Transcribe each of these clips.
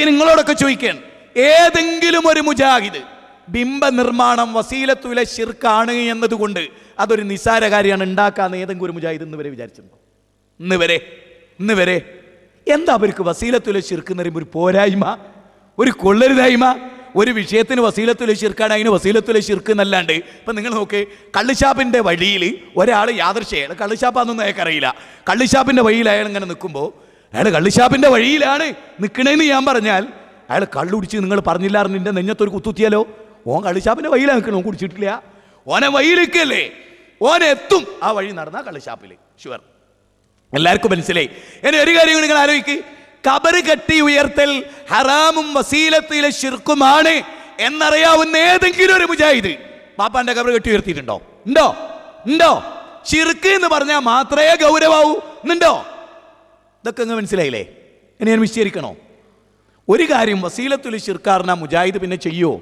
നിങ്ങളോടൊക്കെ ചോദിക്കാൻ, ഏതെങ്കിലും ഒരു മുജാഹിദ് ബിംബ നിർമ്മാണം വസീലത്തുലെ ശിർക്കാണ് എന്നതുകൊണ്ട് അതൊരു നിസ്സാര കാര്യമാണ് ഉണ്ടാക്കാന്ന് ഏതെങ്കിലും ഒരു മുജാഹിദ് ഇന്ന് വരെ വിചാരിച്ചിട്ടുണ്ടോ? ഇന്ന് വരെ എന്താ അവർക്ക് വസീലത്തുലെ ശിർക്ക് എന്ന് പറയുമ്പോൾ ഒരു പോരായ്മ, ഒരു കൊള്ളരുതായ്മ? ഒരു വിഷയത്തിന് വസീലത്തുലെ ശിർക്കാണ്, അതിന് വസീലത്തുലെ ശിർക്ക് എന്നല്ലാണ്ട്. ഇപ്പം നിങ്ങൾ നോക്ക്, കള്ളുഷാപ്പിൻ്റെ വഴിയിൽ ഒരാൾ യാദൃശ്ചികം, കള്ളുഷാപ്പാന്നൊന്നും അയാൾക്കറിയില്ല, കള്ളുഷാപ്പിൻ്റെ വഴിയിൽ അയാൾ ഇങ്ങനെ നിൽക്കുമ്പോൾ, അയാൾ കള്ളുഷാപ്പിൻ്റെ വഴിയിലാണ് നിൽക്കണേന്ന് ഞാൻ പറഞ്ഞാൽ അയാൾ കള്ളുടിച്ച് നിങ്ങൾ പറഞ്ഞില്ലായിരുന്നു എൻ്റെ നെഞ്ഞത്തൊരു കുത്തുത്തിയാലോ? ഓൻ കള്ളുഷാപ്പിൻ്റെ വഴിയിലാണ് നിൽക്കണം, ഓൻ കുടിച്ചിട്ടില്ല, ഓനെ വഴിയിലേക്കല്ലേ, ഓനെ എത്തും ആ വഴി നടന്നാൽ കള്ളുഷാപ്പിൽ ഷുവർ. എല്ലാവർക്കും മനസ്സിലായി. ഇനി ഒരു കാര്യം നിങ്ങൾ ആലോചിക്ക്, ഖബർ കെട്ടി ഉയർത്തൽ ഹറാമും വസീലത്തിലെ ശിർക്കുമാണ് എന്നറിയാവുന്ന ഏതെങ്കിലും ഒരു മുജാഹിദ് പാപ്പാന്റെ ഖബർ കെട്ടി ഉയർത്തിയിട്ടുണ്ടോ? ഉണ്ടോ? ശിർക്ക് എന്ന് പറഞ്ഞാൽ മാത്രമേ ഗൗരവാവൂ എന്നുണ്ടോ? ഇതൊക്കെ അങ്ങ് മനസ്സിലായില്ലേ? ഇനി ഞാൻ വിശദീകരിക്കണോ? ഒരു കാര്യം, വസീലത്തുൽ ശിർക്കാറിന മുജാഹിദ് പിന്നെ ചെയ്യുമോ?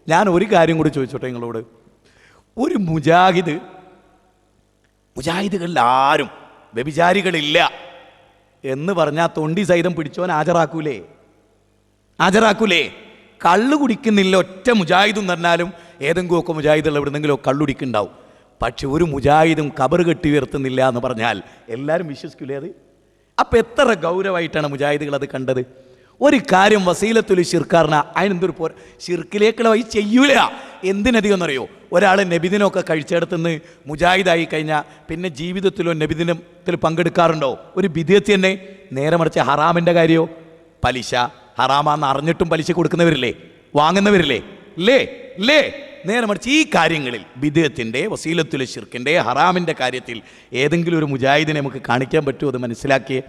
ഞാൻ ഒരു കാര്യം കൂടി ചോദിച്ചോട്ടെ നിങ്ങളോട്. ഒരു മുജാഹിദുകളിൽ ആരും വ്യഭിചാരികളില്ല എന്ന് പറഞ്ഞാൽ തൊണ്ടി സഹിതം പിടിച്ചോൻ ഹാജരാക്കൂലേ? കള്ളു കുടിക്കുന്നില്ല ഒറ്റ മുജാഹിദും പറഞ്ഞാലും ഏതെങ്കിലും ഒക്കെ മുജാഹിദുള്ള എവിടെന്നെങ്കിലും കള്ളുടിക്കുന്നുണ്ടാവും. പക്ഷെ ഒരു മുജാഹിദും ഖബർ കെട്ടി ഉയർത്തുന്നില്ല എന്ന് പറഞ്ഞാൽ എല്ലാവരും വിശ്വസിക്കൂലേ അത്? അപ്പം എത്ര ഗൗരവമായിട്ടാണ് മുജാഹിദുകൾ അത് കണ്ടത്? ഒരു കാര്യം, വസീലത്തുൽ ശിർക്കാറിന അതിനെന്തൊരു ശിർക്കിലേക്കുള്ള വഴി ചെയ്യൂല. എന്തിനധികം എന്നറിയോ? ഒരാൾ നബിദിനമൊക്കെ കഴിച്ചെടുത്തുനിന്ന് മുജാഹിദായി കഴിഞ്ഞാൽ പിന്നെ ജീവിതത്തിലോ നബിദിനത്തിൽ പങ്കെടുക്കാറുണ്ടോ? ഒരു ബിദ്അത്ത് തന്നെ. നേരെ മറിച്ച് ഹറാമിൻ്റെ കാര്യമോ? പലിശ ഹറാമാന്ന് അറിഞ്ഞിട്ടും പലിശ കൊടുക്കുന്നവരില്ലേ, വാങ്ങുന്നവരില്ലേ? ഇല്ലേ? നേരെ മറിച്ച് ഈ കാര്യങ്ങളിൽ ബിദ്അത്തിൻ്റെ, വസീലത്തുൽ ശിർക്കിൻ്റെ, ഹറാമിൻ്റെ കാര്യത്തിൽ ഏതെങ്കിലും ഒരു മുജാഹിദിനെ നമുക്ക് കാണിക്കാൻ പറ്റുമോ? അത് മനസ്സിലാക്കിയേ.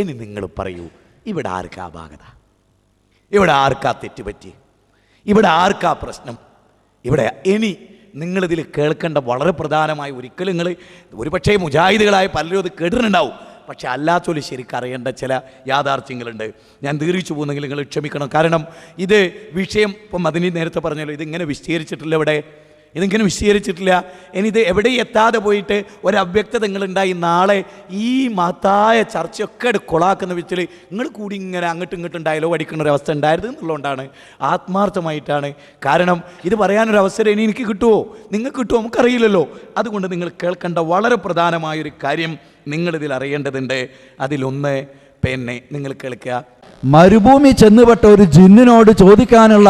ഇനി നിങ്ങൾ പറയൂ, ഇവിടെ ആർക്കാ അപാകത? ഇവിടെ ആർക്കാ തെറ്റുപറ്റി? ഇവിടെ ആർക്കാ പ്രശ്നം? ഇവിടെ ഇനി നിങ്ങളിതിൽ കേൾക്കേണ്ട വളരെ പ്രധാനമായ, ഒരിക്കലും നിങ്ങൾ ഒരുപക്ഷേ മുജാഹിദുകളായ പലരും അത് കേട്ടിട്ടുണ്ടാവും, പക്ഷെ അല്ലാത്തൊരു ശരിക്കും അറിയേണ്ട ചില യാഥാർത്ഥ്യങ്ങളുണ്ട്. ഞാൻ ദീർഘിച്ചു പോകുന്നെങ്കിൽ നിങ്ങൾ ക്ഷമിക്കണം. കാരണം ഇത് വിഷയം ഇപ്പം മദനി നേരത്തെ പറഞ്ഞല്ലോ, ഇതിങ്ങനെ വിശദീകരിച്ചിട്ടില്ല, ഇതിങ്ങനെ വിശദീകരിച്ചിട്ടില്ല. ഇനി ഇത് എവിടെ എത്താതെ പോയിട്ട് ഒരവ്യക്തത നിങ്ങളുണ്ടായി നാളെ ഈ മഹത്തായ ചർച്ചയൊക്കെ കൊളാക്കുന്ന വിധത്തിൽ നിങ്ങൾ കൂടി ഇങ്ങനെ അങ്ങോട്ടും ഇങ്ങോട്ടും ഡയലോഗ് അടിക്കുന്ന ഒരു അവസ്ഥ ഉണ്ടായത് എന്നുള്ളതുകൊണ്ടാണ്, ആത്മാർത്ഥമായിട്ടാണ്. കാരണം ഇത് പറയാനൊരവസരം ഇനി എനിക്ക് കിട്ടുമോ, നിങ്ങൾക്ക് കിട്ടുമോ നമുക്കറിയില്ലല്ലോ. അതുകൊണ്ട് നിങ്ങൾ കേൾക്കേണ്ട വളരെ പ്രധാനമായൊരു കാര്യം നിങ്ങളിതിൽ അറിയേണ്ടതുണ്ട്. അതിലൊന്ന് പിന്നെ നിങ്ങൾ കേൾക്കുക, മരുഭൂമി ചെന്നുപെട്ട ഒരു ജിന്നിനോട് ചോദിക്കാനുള്ള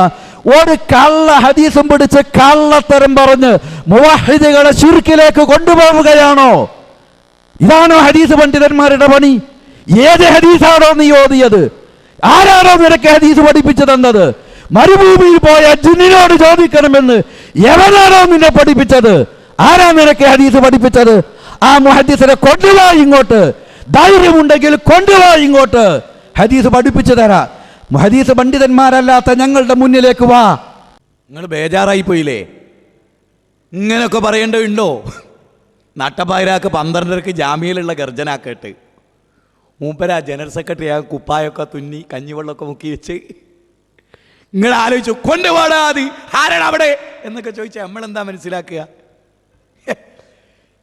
ഒരു കള്ള ഹദീസും പിടിച്ച് കള്ളത്തരം പറഞ്ഞ് മുവഹിദുകളെ ശിർക്കിലേക്ക് കൊണ്ടുപോവുകയാണോ? ഇതാണോ ഹദീസ് പണ്ഡിതന്മാരുടെ പണി? ഏത് ഹദീസാണോ നീ ഓതിയത്? ആരാണോ നിനക്ക് ഹദീസ് പഠിപ്പിച്ചു തന്നത്? മരുഭൂമിയിൽ പോയ ജിന്നിനോട് ചോദിക്കണമെന്ന് എവനാണോ നിന്നെ പഠിപ്പിച്ചത്? ആരാ നിനക്ക് ഹദീസ് പഠിപ്പിച്ചത്? ആ മുഹദ്ദിസിനെ കൊണ്ടുവാ ഇങ്ങോട്ട്, ധൈര്യമുണ്ടെങ്കിൽ കൊണ്ടുവാ ഇങ്ങോട്ട്, ഹദീസ് പഠിപ്പിച്ചു തരാ. ഹദീസ് പണ്ഡിതന്മാരല്ലാത്ത ഞങ്ങളുടെ മുന്നിലേക്ക് വാ. നിങ്ങൾ ബേജാറായി പോയില്ലേ? ഇങ്ങനെയൊക്കെ പറയേണ്ടതുണ്ടോ? നട്ടപ്പായരാക്ക് 12:30 ജാമ്യയിലുള്ള ഗർജനാക്കട്ട് മൂപ്പര ജനറൽ സെക്രട്ടറി ആ കുപ്പായൊക്കെ തുന്നി കഞ്ഞിവെള്ളമൊക്കെ മുക്കി വെച്ച് നിങ്ങൾ ആലോചിച്ചു, കൊണ്ടുപോടാതി ആരാണ് അവിടെ എന്നൊക്കെ ചോദിച്ചാൽ നമ്മളെന്താ മനസ്സിലാക്കുക?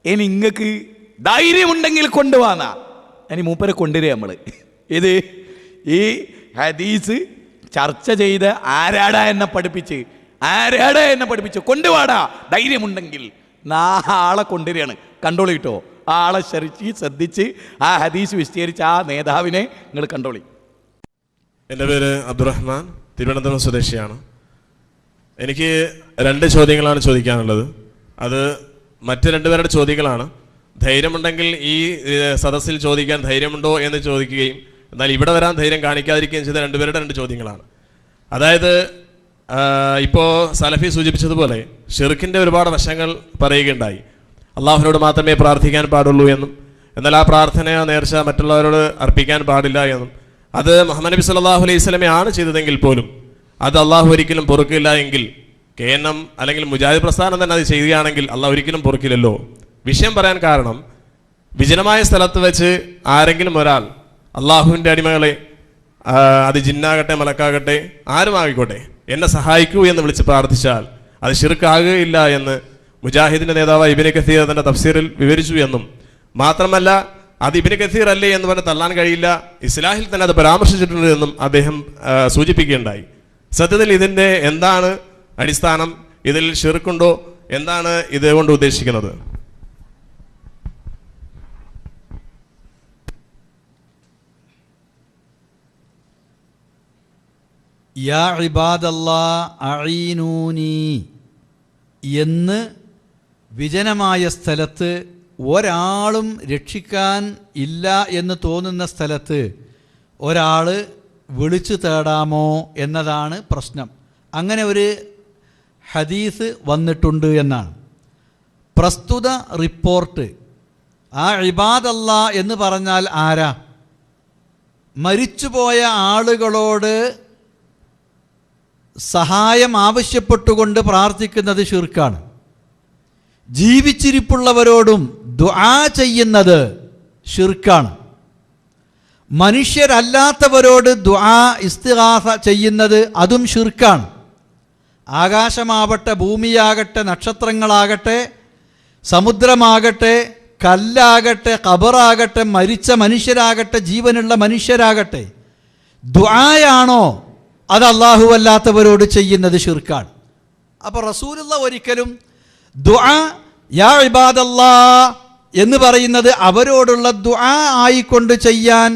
ഇനി നിങ്ങൾക്ക് ധൈര്യമുണ്ടെങ്കിൽ കൊണ്ടുപോകാന്നാ. ഇനി മൂപ്പരെ കൊണ്ടുവരിക നമ്മൾ. ഇത് ഈ ഹദീസ് ചർച്ച ചെയ്ത് ആരാടാ എന്നെ പഠിപ്പിച്ച് കൊണ്ടുപോടാ ധൈര്യമുണ്ടെങ്കിൽ ആളെ കൊണ്ടുവരികയാണ്. കണ്ടോളി കേട്ടോ, ആളെ ശ്രദ്ധിച്ച് ആ ഹദീസ് വിശദീകരിച്ച് ആ നേതാവിനെ നിങ്ങൾ കണ്ടോളി. എൻ്റെ പേര് അബ്ദുറഹ്മാൻ, തിരുവനന്തപുരം സ്വദേശിയാണ്. എനിക്ക് 2 ചോദ്യങ്ങളാണ് ചോദിക്കാനുള്ളത്. അത് മറ്റ് 2 പേരുടെ ചോദ്യങ്ങളാണ്. ധൈര്യമുണ്ടെങ്കിൽ ഈ സദസ്സിൽ ചോദിക്കാൻ ധൈര്യമുണ്ടോ എന്ന് ചോദിക്കുകയും എന്നാൽ ഇവിടെ വരാൻ ധൈര്യം കാണിക്കാതിരിക്കുകയും ചെയ്ത 2 പേരുടെ 2 ചോദ്യങ്ങളാണ്. അതായത് ഇപ്പോൾ സലഫി സൂചിപ്പിച്ചതുപോലെ ഷിർക്കിൻ്റെ ഒരുപാട് വശങ്ങൾ പറയുകയുണ്ടായി. അള്ളാഹുവിനോട് മാത്രമേ പ്രാർത്ഥിക്കാൻ പാടുള്ളൂ എന്നും, എന്നാൽ ആ പ്രാർത്ഥന നേർച്ച മറ്റുള്ളവരോട് അർപ്പിക്കാൻ പാടില്ല എന്നും, അത് മുഹമ്മദ് നബി സല്ലല്ലാഹു അലൈഹി വസല്ലമയാണ് ചെയ്തതെങ്കിൽ പോലും അത് അള്ളാഹു ഒരിക്കലും പൊറുക്കില്ല എങ്കിൽ, KNM അല്ലെങ്കിൽ മുജാഹിദ് പ്രസ്ഥാനം തന്നെ അത് ചെയ്യുകയാണെങ്കിൽ അള്ളാഹു ഒരിക്കലും പൊറുക്കില്ലല്ലോ. വിഷയം പറയാൻ കാരണം, വിജനമായ സ്ഥലത്ത് വെച്ച് ആരെങ്കിലും ഒരാൾ അള്ളാഹുവിൻ്റെ അടിമകളെ, അത് ജിന്നാകട്ടെ മലക്കാകട്ടെ ആരുമായിക്കോട്ടെ, എന്നെ സഹായിക്കൂ എന്ന് വിളിച്ച് പ്രാർത്ഥിച്ചാൽ അത് ശിർക്കാകുകയില്ല എന്ന് മുജാഹിദിൻ്റെ നേതാവ് ഇബ്നു കസീർ തന്റെ തഫ്സീറിൽ വിവരിച്ചു എന്നും, മാത്രമല്ല അത് ഇബ്നു കസീർ അല്ലേ എന്ന് പറഞ്ഞ് തള്ളാൻ കഴിയില്ല. ഇസ്ലാഹിൽ തന്നെ അത് പരാമർശിച്ചിട്ടുണ്ട് എന്നും അദ്ദേഹം സൂചിപ്പിക്കുകയുണ്ടായി. സത്യത്തിൽ ഇതിൻ്റെ എന്താണ് അടിസ്ഥാനം? ഇതിൽ ശിർക്കുണ്ടോ? എന്താണ് ഇതുകൊണ്ട് ഉദ്ദേശിക്കുന്നത്? യാ ഇബാദല്ലാ അഈനൂനി എന്ന് വിജനമായ സ്ഥലത്ത് ഒരാളും രക്ഷിക്കാൻ ഇല്ല എന്ന് തോന്നുന്ന സ്ഥലത്ത് ഒരാൾ വിളിച്ചു തേടാമോ എന്നതാണ് പ്രശ്നം. അങ്ങനെ ഒരു ഹദീസ് വന്നിട്ടുണ്ട് എന്നാണ് പ്രസ്തുത റിപ്പോർട്ട്. ആ ഇബാദല്ലാ എന്ന് പറഞ്ഞാൽ ആരാ? മരിച്ചുപോയ ആളുകളോട് സഹായം ആവശ്യപ്പെട്ടുകൊണ്ട് പ്രാർത്ഥിക്കുന്നത് ശിർക്കാണ്. ജീവിച്ചിരിപ്പുള്ളവരോടും ദുആ ചെയ്യുന്നത് ശിർക്കാണ്. മനുഷ്യരല്ലാത്തവരോട് ദുആ ഇസ്തിഗാസ ചെയ്യുന്നത് അതും ശിർക്കാണ്. ആകാശമാവട്ടെ, ഭൂമിയാകട്ടെ, നക്ഷത്രങ്ങളാകട്ടെ, സമുദ്രമാകട്ടെ, കല്ലാകട്ടെ, ഖബറാകട്ടെ, മരിച്ച മനുഷ്യരാകട്ടെ, ജീവനുള്ള മനുഷ്യരാകട്ടെ, ദുആയാണോ അത് അല്ലാഹു അല്ലാത്തവരോട് ചെയ്യുന്നത് ശിർക്കാണ്. അപ്പോൾ റസൂലുള്ള ഒരിക്കലും ദുആ യാ ഇബാദല്ലാ എന്ന് പറയുന്നത് അവരോടുള്ള ദുആ ആയിക്കൊണ്ട് ചെയ്യാൻ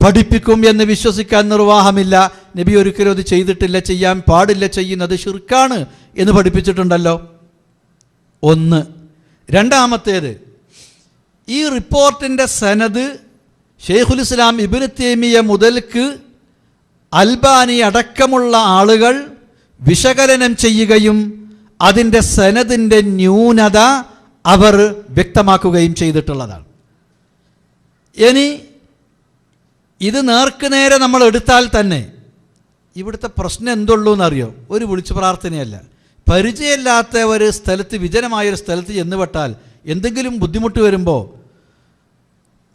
പഠിപ്പിക്കും എന്ന് വിശ്വസിക്കാൻ നിർവാഹമില്ല. നബി ഒരിക്കലും അത് ചെയ്തിട്ടില്ല, ചെയ്യാൻ പാടില്ല, ചെയ്യുന്നത് ശിർക്കാണ് എന്ന് പഠിപ്പിച്ചിട്ടുണ്ടല്ലോ. ഒന്ന്. രണ്ടാമത്തേത്, ഈ റിപ്പോർട്ടിൻ്റെ സനദ് ഷെയ്ഖുൽ ഇസ്ലാം ഇബ്നു തൈമിയ്യ മുതൽക്ക് അൽബാനി അടക്കമുള്ള ആളുകൾ വിശകലനം ചെയ്യുകയും അതിൻ്റെ സനദിൻ്റെ ന്യൂനത അവർ വ്യക്തമാക്കുകയും ചെയ്തിട്ടുള്ളതാണ്. ഇനി ഇത് നേർക്കുനേരെ നമ്മൾ എടുത്താൽ തന്നെ ഇവിടുത്തെ പ്രശ്നം എന്തുള്ളൂ എന്നറിയോ? ഒരു വിളിച്ചു പ്രാർത്ഥനയല്ല. പരിചയമില്ലാത്ത ഒരു സ്ഥലത്ത്, വിജനമായൊരു സ്ഥലത്ത് ചെന്നുപെട്ടാൽ എന്തെങ്കിലും ബുദ്ധിമുട്ട് വരുമ്പോൾ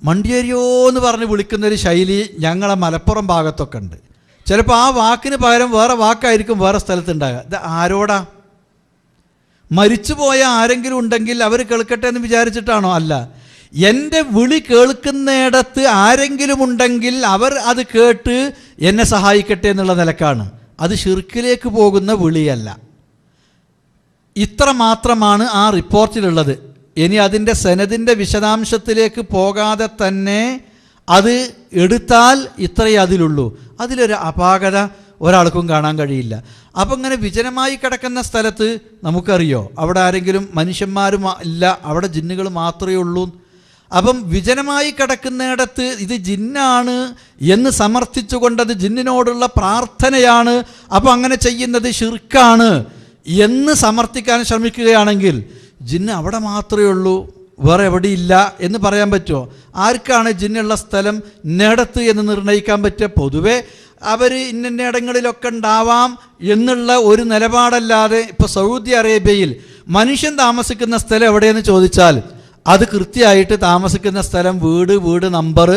മണ്ടിയേരിയോ എന്ന് പറഞ്ഞ് വിളിക്കുന്നൊരു ശൈലി ഞങ്ങളെ മലപ്പുറം ഭാഗത്തൊക്കെ ഉണ്ട്. ചിലപ്പോൾ ആ വാക്കിന് പകരം വേറെ വാക്കായിരിക്കും വേറെ സ്ഥലത്തുണ്ടാകുക. ഇത് ആരോടാ? മരിച്ചുപോയ ആരെങ്കിലും ഉണ്ടെങ്കിൽ അവർ കേൾക്കട്ടെ എന്ന് വിചാരിച്ചിട്ടാണോ? അല്ല. എൻ്റെ വിളി കേൾക്കുന്നിടത്ത് ആരെങ്കിലും ഉണ്ടെങ്കിൽ അവർ അത് കേട്ട് എന്നെ സഹായിക്കട്ടെ എന്നുള്ള നിലക്കാണ്. അത് ശിർക്കിലേക്ക് പോകുന്ന വിളിയല്ല. ഇത്ര മാത്രമാണ് ആ റിപ്പോർട്ടിലുള്ളത്. ഇനി അതിൻ്റെ സനദിൻ്റെ വിശദാംശത്തിലേക്ക് പോകാതെ തന്നെ അത് എടുത്താൽ ഇത്രയേ അതിലുള്ളൂ. അതിലൊരു അപാകത ഒരാൾക്കും കാണാൻ കഴിയില്ല. അപ്പം ഇങ്ങനെ വിജനമായി കിടക്കുന്ന സ്ഥലത്ത് നമുക്കറിയോ അവിടെ ആരെങ്കിലും മനുഷ്യന്മാരും ഇല്ല, അവിടെ ജിന്നുകൾ മാത്രമേ ഉള്ളൂ. അപ്പം വിജനമായി കിടക്കുന്നിടത്ത് ഇത് ജിന്നാണ് എന്ന് സമർത്ഥിച്ചുകൊണ്ടത് ജിന്നിനോടുള്ള പ്രാർത്ഥനയാണ്, അപ്പം അങ്ങനെ ചെയ്യുന്നത് ശിർക്കാണ് എന്ന് സമർത്ഥിക്കാൻ ശ്രമിക്കുകയാണെങ്കിൽ ജിന്ന് അവിടെ മാത്രമേ ഉള്ളൂ, വേറെ എവിടെയില്ല എന്ന് പറയാൻ പറ്റുമോ? ആർക്കാണ് ജിന്നുള്ള സ്ഥലം ഇന്നടത്ത് എന്ന് നിർണ്ണയിക്കാൻ പറ്റുക? പൊതുവെ അവർ ഇന്നിടങ്ങളിലൊക്കെ ഉണ്ടാവാം എന്നുള്ള ഒരു നിലപാടല്ലാതെ ഇപ്പോൾ സൗദി അറേബ്യയിൽ മനുഷ്യൻ താമസിക്കുന്ന സ്ഥലം എവിടെയെന്ന് ചോദിച്ചാൽ അത് കൃത്യമായിട്ട് താമസിക്കുന്ന സ്ഥലം, വീട് നമ്പർ,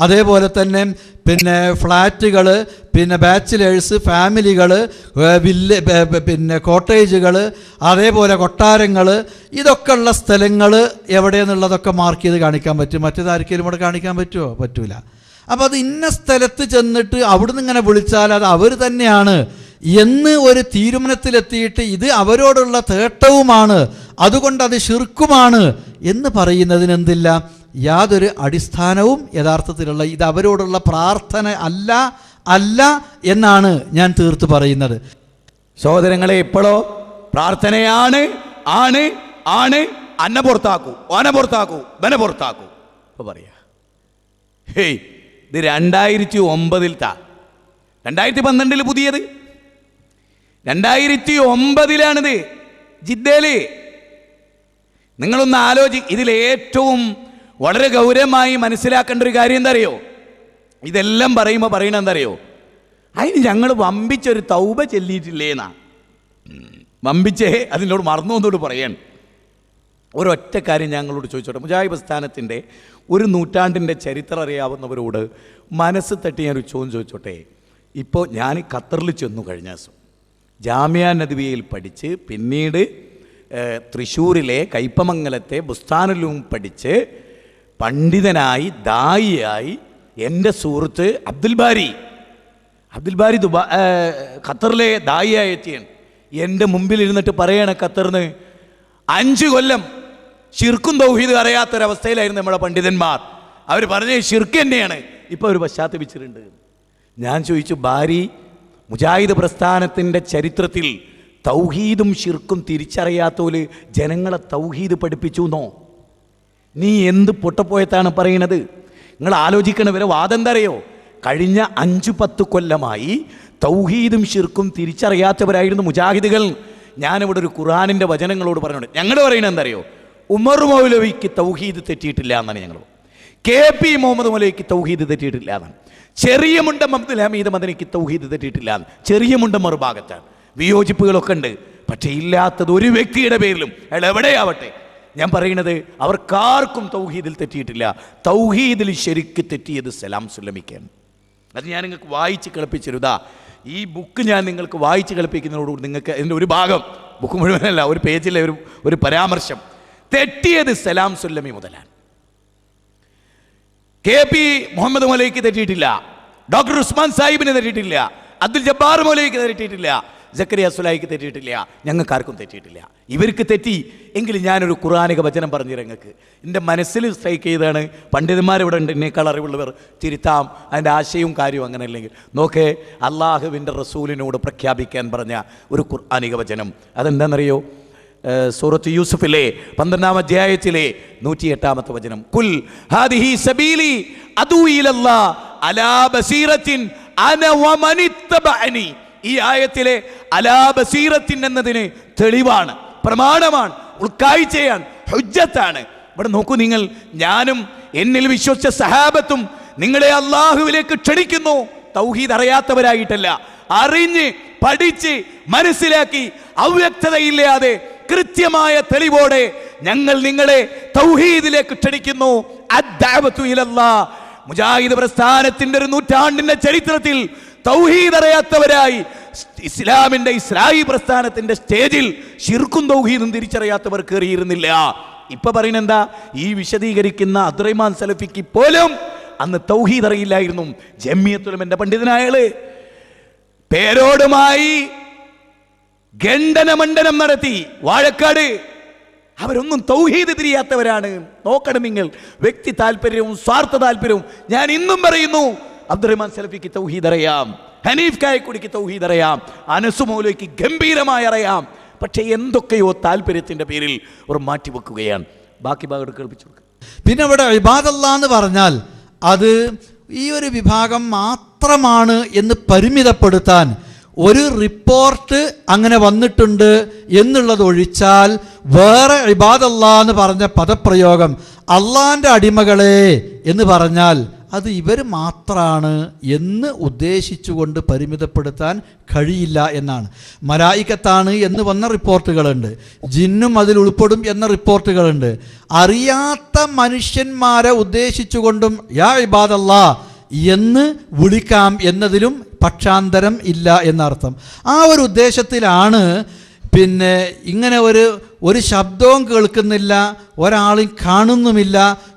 അതേപോലെ തന്നെ പിന്നെ ഫ്ലാറ്റുകൾ, പിന്നെ ബാച്ചിലേഴ്സ്, ഫാമിലികൾ, കോട്ടേജുകൾ, അതേപോലെ കൊട്ടാരങ്ങൾ, ഇതൊക്കെ ഉള്ള സ്ഥലങ്ങൾ എവിടെയെന്നുള്ളതൊക്കെ മാർക്ക് ചെയ്ത് കാണിക്കാൻ പറ്റും. മറ്റേതാർക്കെങ്കിലും ഇവിടെ കാണിക്കാൻ പറ്റുമോ? പറ്റൂല. അപ്പോൾ അത് ഇന്ന സ്ഥലത്ത് ചെന്നിട്ട് അവിടുന്ന് ഇങ്ങനെ വിളിച്ചാൽ അത് അവർ തന്നെയാണ് എന്ന് ഒരു തീരുമാനത്തിലെത്തിയിട്ട് ഇത് അവരോടുള്ള തേട്ടവുമാണ്, അതുകൊണ്ട് അത് ശിർക്കുമാണ് എന്ന് പറയുന്നതിന് എന്തില്ല? യാതൊരു അടിസ്ഥാനവും യഥാർത്ഥത്തിലുള്ള ഇത് അവരോടുള്ള പ്രാർത്ഥന അല്ല എന്നാണ് ഞാൻ തീർത്ത് പറയുന്നത്. സഹോദരങ്ങളെ, ഇപ്പോഴോ പ്രാർത്ഥനയാണ്. ആണ് ആണ് അന്നെ പുറത്താക്കൂ, ഓനെ പുറത്താക്കൂ, ബനെ പുറത്താക്കൂ ഇപ്പോൾ പറയാ. ഹേയ്, ഇത് 2009 2012 പുതിയത്, 2009 ജിദ്ദയില്. നിങ്ങളൊന്ന് ഇതിലേറ്റവും വളരെ ഗൗരവമായി മനസ്സിലാക്കേണ്ട ഒരു കാര്യം എന്താ അറിയോ? ഇതെല്ലാം പറയുമ്പോൾ പറയണത് എന്താ അറിയോ? അതിന് ഞങ്ങൾ വമ്പിച്ചൊരു തൗബ ചെല്ലിയിട്ടില്ലേന്നാ. വമ്പിച്ചേ അതിനോട് മറന്നോന്നോട് പറയാൻ ഒരൊറ്റ കാര്യം ഞങ്ങളോട് ചോദിച്ചോട്ടെ. മുജാഹിദ് പ്രസ്ഥാനത്തിൻ്റെ ഒരു നൂറ്റാണ്ടിൻ്റെ ചരിത്രം അറിയാവുന്നവരോട് മനസ്സ് തട്ടി ഞാനൊരു ചോദ്യം ചോദിച്ചോട്ടെ. ഇപ്പോൾ ഞാൻ ഖത്തറിൽ ചെന്നു കഴിഞ്ഞ ദിവസം, ജാമിയ നദ്വിയയിൽ പഠിച്ച്, പിന്നീട് തൃശ്ശൂരിലെ കയ്പമംഗലത്തെ ബുസ്താനിലും പഠിച്ച്, പണ്ഡിതനായി ദായിയായി എൻ്റെ സുഹൃത്ത് അബ്ദുൽ ബാരി ഖത്തറിലെ ദായിയായി എത്തിയാണ്. എൻ്റെ മുമ്പിൽ ഇരുന്നിട്ട് പറയണ ഖത്തറിന് 5 കൊല്ലം ശിർക്കും തൗഹീദ് അറിയാത്തൊരവസ്ഥയിലായിരുന്നു നമ്മുടെ പണ്ഡിതന്മാർ. അവർ പറഞ്ഞ ശിർക്ക് തന്നെയാണ്. ഇപ്പോൾ അവർ പശ്ചാത്തപിച്ചിട്ടുണ്ട്. ഞാൻ ചോദിച്ചു, ബാരി, മുജാഹിദ് പ്രസ്ഥാനത്തിൻ്റെ ചരിത്രത്തിൽ തൗഹീദും ശിർക്കും തിരിച്ചറിയാത്തോല് ജനങ്ങളെ തൗഹീദ് പഠിപ്പിച്ചു എന്നോ? നീ എന്ത് പൊട്ടപ്പോയത്താണ് പറയണത്? നിങ്ങൾ ആലോചിക്കണവരെ വാദം എന്താ അറിയോ? കഴിഞ്ഞ 5-10 കൊല്ലമായി തൗഹീദും ശിർക്കും തിരിച്ചറിയാത്തവരായിരുന്നു മുജാഹിദുകൾ. ഞാനിവിടെ ഒരു ഖുർആനിൻ്റെ വചനങ്ങളോട് പറഞ്ഞുകൊണ്ട് ഞങ്ങൾ പറയുന്നത് എന്താ അറിയോ? ഉമർ മൗലവിക്ക് തൗഹീദ് തെറ്റിയിട്ടില്ല എന്നാണ് ഞങ്ങൾ. KP മുഹമ്മദ് മൗലവിക്ക് തൗഹീദ് തെറ്റിയിട്ടില്ല എന്നാണ്. ചെറിയ മുണ്ടം അബ്ദുൽ ഹമീദ് മദനിക്ക് തൗഹീദ് തെറ്റിയിട്ടില്ല എന്ന്. ചെറിയ മുണ്ടം മറുഭാഗത്താണ്. വിയോജിപ്പുകളൊക്കെ ഉണ്ട്. പക്ഷേ ഇല്ലാത്തത് ഒരു വ്യക്തിയുടെ പേരിലും, അയാൾ എവിടെയാവട്ടെ, ഞാൻ പറയുന്നത് അവർക്കാർക്കും തൗഹീദിൽ തെറ്റിയിട്ടില്ല. തൗഹീദിൽ ശരിക്ക് തെറ്റിയത് സലാം സുല്ലമിക്കാണ്. അത് ഞാൻ നിങ്ങൾക്ക് വായിച്ച് കളിപ്പിച്ചിരുതാ. ഈ ബുക്ക് ഞാൻ നിങ്ങൾക്ക് വായിച്ച് കളിപ്പിക്കുന്നതോടുകൂടി നിങ്ങൾക്ക് എൻ്റെ ഒരു ഭാഗം, ബുക്ക് മുഴുവനല്ല, ഒരു പേജിലെ ഒരു പരാമർശം, തെറ്റിയത് സലാം സുല്ലമി മുതലാണ്. KP മുഹമ്മദ് മൗലവിക്ക് തെറ്റിയിട്ടില്ല, ഡോക്ടർ ഉസ്മാൻ സാഹിബിന് തെറ്റിയിട്ടില്ല, അബ്ദുൽ ജബ്ബാർ മൗലവിക്ക് തെറ്റിയിട്ടില്ല, സക്കരിയ സുലൈക്ക് തെറ്റിയിട്ടില്ല, ഞങ്ങൾക്കാർക്കും തെറ്റിയിട്ടില്ല. ഇവർക്ക് തെറ്റി എങ്കിലും ഞാനൊരു ഖുർആനിക വചനം പറഞ്ഞുതരാം നിങ്ങൾക്ക്. എൻ്റെ മനസ്സിൽ സ്ട്രൈക്ക് ചെയ്താണ്. പണ്ഡിതന്മാരിവിടെ ഉണ്ട്, എന്നേക്കാൾ അറിവുള്ളവർ തിരുത്താം, അതിൻ്റെ ആശയവും കാര്യവും അങ്ങനെ അല്ലെങ്കിൽ. നോക്കേ, അള്ളാഹുവിൻ്റെ റസൂലിനോട് പ്രഖ്യാപിക്കാൻ പറഞ്ഞ ഒരു ഖുർആനിക വചനം അതെന്താണെന്നറിയോ? സൂറത്ത് യൂസുഫിലെ 12-ാം അധ്യായത്തിലെ 108-ാമത്തെ വചനം. കുൽ ഹാദിഹി സബീലി അദൂ ഇലല്ലാഹ് അലാ ബസീറത്തിൻ അന വമനിത്തബഅനി. ഈ ആയത്തിലെ അലാ ബസീറത്തിൻ എന്നതിന് തെളിവാണ്, പ്രമാണമാണ്, ഉൾക്കാഴ്ചയാണ്, ഹുജ്ജത്താണ്. ഇവിടെ നോക്കൂ നിങ്ങൾ, ഞാനും എന്നിൽ വിശ്വസിച്ച സഹാബത്തും നിങ്ങളെ അള്ളാഹുവിലേക്ക് ക്ഷണിക്കുന്നു. തൗഹീദ് അറിയാത്തവരായിട്ടല്ല, അറിഞ്ഞ് പഠിച്ച് മനസ്സിലാക്കി അവ്യക്തതയില്ലാതെ കൃത്യമായ തെളിവോടെ ഞങ്ങൾ നിങ്ങളെ തൗഹീദിലേക്ക് ക്ഷണിക്കുന്നു. അദ്ദഅവതു ഇലല്ലാഹ്. മുജാഹിദ് പ്രസ്ഥാനത്തിന്റെ ഒരു നൂറ്റാണ്ടിന്റെ ചരിത്രത്തിൽ തൗഹീദ് അറിയാത്തവരായി ഇസ്ലാമിന്റെ ഇസ്ലാഹി പ്രസ്ഥാനത്തിന്റെ സ്റ്റേജിൽ ശിർക്കും തൗഹീദും തിരിച്ചറിയാത്തവർ കയറിയിരുന്നില്ല. ഇപ്പൊ പറയുന്നത് എന്താ? ഈ വിശദീകരിക്കുന്ന അബ്ദുറഹ്മാൻ സലഫിക്ക് പോലും അന്ന് തൗഹീദ് അറിയില്ലായിരുന്നു. ജമിയത്തുൽ ഉലമയുടെ പണ്ഡിതനായാള് പേരോടുമായി ഖണ്ഡനമണ്ഡനം നടത്തി വാഴക്കാട്. അവരൊന്നും തൗഹീദ് തിരിയാത്തവരാണ്. നോക്കണം നിങ്ങൾ, വ്യക്തി താല്പര്യവും സ്വാർത്ഥ താല്പര്യവും. ഞാൻ ഇന്നും പറയുന്നു, അബ്ദുറഹ്മാൻ സലഫിക്ക് തൗഹീദ് അറിയാം, ഹനീഫ് കായക്കുടിക്ക് തൗഹീദ് അറിയാം, അനസ് മൗലവിക്ക് ഗംഭീരമായി അറിയാം. പക്ഷേ എന്തൊക്കെയോ താല്പര്യത്തിന്റെ പേരിൽ ഒരു മാറ്റിവെക്കുകയാണ്. ബാക്കി ഭാഗം കേൾപ്പിച്ചു കൊടുക്കുക. പിന്നെ ഇവിടെ ഇബാദല്ലാഹ് എന്ന് പറഞ്ഞാൽ അത് ഈ ഒരു വിഭാഗം മാത്രമാണ് എന്ന് പരിമിതപ്പെടുത്താൻ ഒരു റിപ്പോർട്ട് അങ്ങനെ വന്നിട്ടുണ്ട് എന്നുള്ളത് ഒഴിച്ചാൽ വേറെ ഇബാദല്ലാഹ് എന്ന് പറഞ്ഞ പദപ്രയോഗം അള്ളാൻ്റെ അടിമകളെ എന്ന് പറഞ്ഞാൽ അത് ഇവർ മാത്രമാണ് എന്ന് ഉദ്ദേശിച്ചുകൊണ്ട് പരിമിതപ്പെടുത്താൻ കഴിയില്ല എന്നാണ്. മലായിക്കത്താണ് എന്ന് വന്ന റിപ്പോർട്ടുകളുണ്ട്, ജിന്നും അതിൽ ഉൾപ്പെടും എന്ന റിപ്പോർട്ടുകളുണ്ട്. അറിയാത്ത മനുഷ്യന്മാരെ ഉദ്ദേശിച്ചുകൊണ്ടും യാ ഇബാദല്ലാഹ് എന്ന് വിളിക്കാം എന്നതിലും പക്ഷാന്തരം ഇല്ല എന്നർത്ഥം. ആ ഒരു ഉദ്ദേശത്തിലാണ് പിന്നെ ഇങ്ങനെ ഒരു ശബ്ദവും കേൾക്കുന്നില്ല, ഒരാളും കാണുന്നുമില്ല,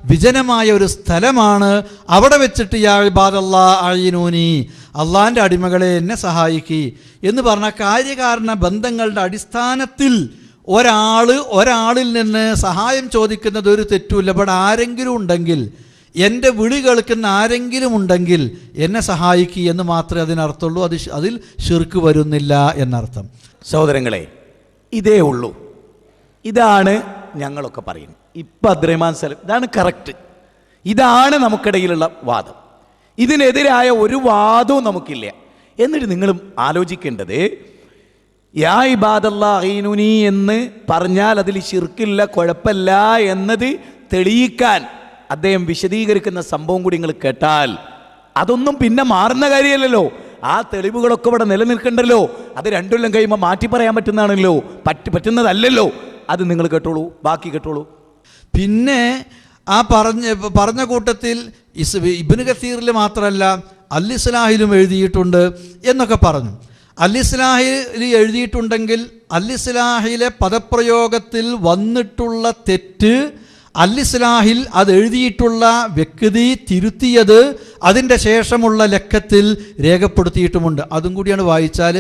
വിജനമായ ഒരു സ്ഥലമാണ്. അവിടെ വെച്ചിട്ട് യാ ഇബാദല്ലാഹ് അഈനൂനി, അള്ളാൻ്റെ അടിമകളെ എന്നെ സഹായിക്കി എന്ന് പറഞ്ഞ കാര്യകാരണ ബന്ധങ്ങളുടെ അടിസ്ഥാനത്തിൽ ഒരാളിൽ നിന്ന് സഹായം ചോദിക്കുന്നത് ഒരു തെറ്റുമില്ല. ഇവിടെ ആരെങ്കിലും ഉണ്ടെങ്കിൽ, എൻ്റെ വിളി കേൾക്കുന്ന ആരെങ്കിലും ഉണ്ടെങ്കിൽ എന്നെ സഹായിക്കുക എന്ന് മാത്രമേ അതിനർത്ഥമുള്ളൂ. അതിൽ ശിർക്ക് വരുന്നില്ല എന്നർത്ഥം. സഹോദരങ്ങളെ, ഇതേ ഉള്ളൂ. ഇതാണ് ഞങ്ങളൊക്കെ പറയുന്നത്. ഇപ്പം അബ്ദുറഹ്മാൻ സലഫി, ഇതാണ് കറക്റ്റ്. ഇതാണ് നമുക്കിടയിലുള്ള വാദം. ഇതിനെതിരായ ഒരു വാദവും നമുക്കില്ല. എന്നിട്ട് നിങ്ങളും ആലോചിക്കേണ്ടത്, യാ ഇബാദല്ലാഹ് അഈനൂനി എന്ന് പറഞ്ഞാൽ അതിൽ ശിർക്കില്ല, കുഴപ്പമില്ല എന്നത് തെളിയിക്കാൻ അദ്ദേഹം വിശദീകരിക്കുന്ന സംഭവം കൂടി നിങ്ങൾ കേട്ടാൽ അതൊന്നും പിന്നെ മാറുന്ന കാര്യമല്ലല്ലോ. ആ തെളിവുകളൊക്കെ ഇവിടെ നിലനിൽക്കണ്ടല്ലോ. അത് 2 കൊല്ലം കഴിയുമ്പോൾ മാറ്റി പറയാൻ പറ്റുന്നതാണല്ലോ, പറ്റുന്നതല്ലല്ലോ. അത് നിങ്ങൾ കേട്ടോളൂ, ബാക്കി കേട്ടോളൂ. പിന്നെ ആ പറഞ്ഞ കൂട്ടത്തിൽ ഇബ്നു കസീറിൽ മാത്രമല്ല അൽ ഇസ്ലാഹിലും എഴുതിയിട്ടുണ്ട് എന്നൊക്കെ പറഞ്ഞു. അൽ ഇസ്ലാഹിൽ എഴുതിയിട്ടുണ്ടെങ്കിൽ അൽ ഇസ്ലാഹിലെ പദപ്രയോഗത്തിൽ വന്നിട്ടുള്ള തെറ്റ് അൽ-ഇസ്ലാഹിൽ അത് എഴുതിയിട്ടുള്ള വ്യക്തി തിരുത്തിയത് അതിൻ്റെ ശേഷമുള്ള ലക്കത്തിൽ രേഖപ്പെടുത്തിയിട്ടുമുണ്ട്. അതും കൂടിയാണ് വായിച്ചാൽ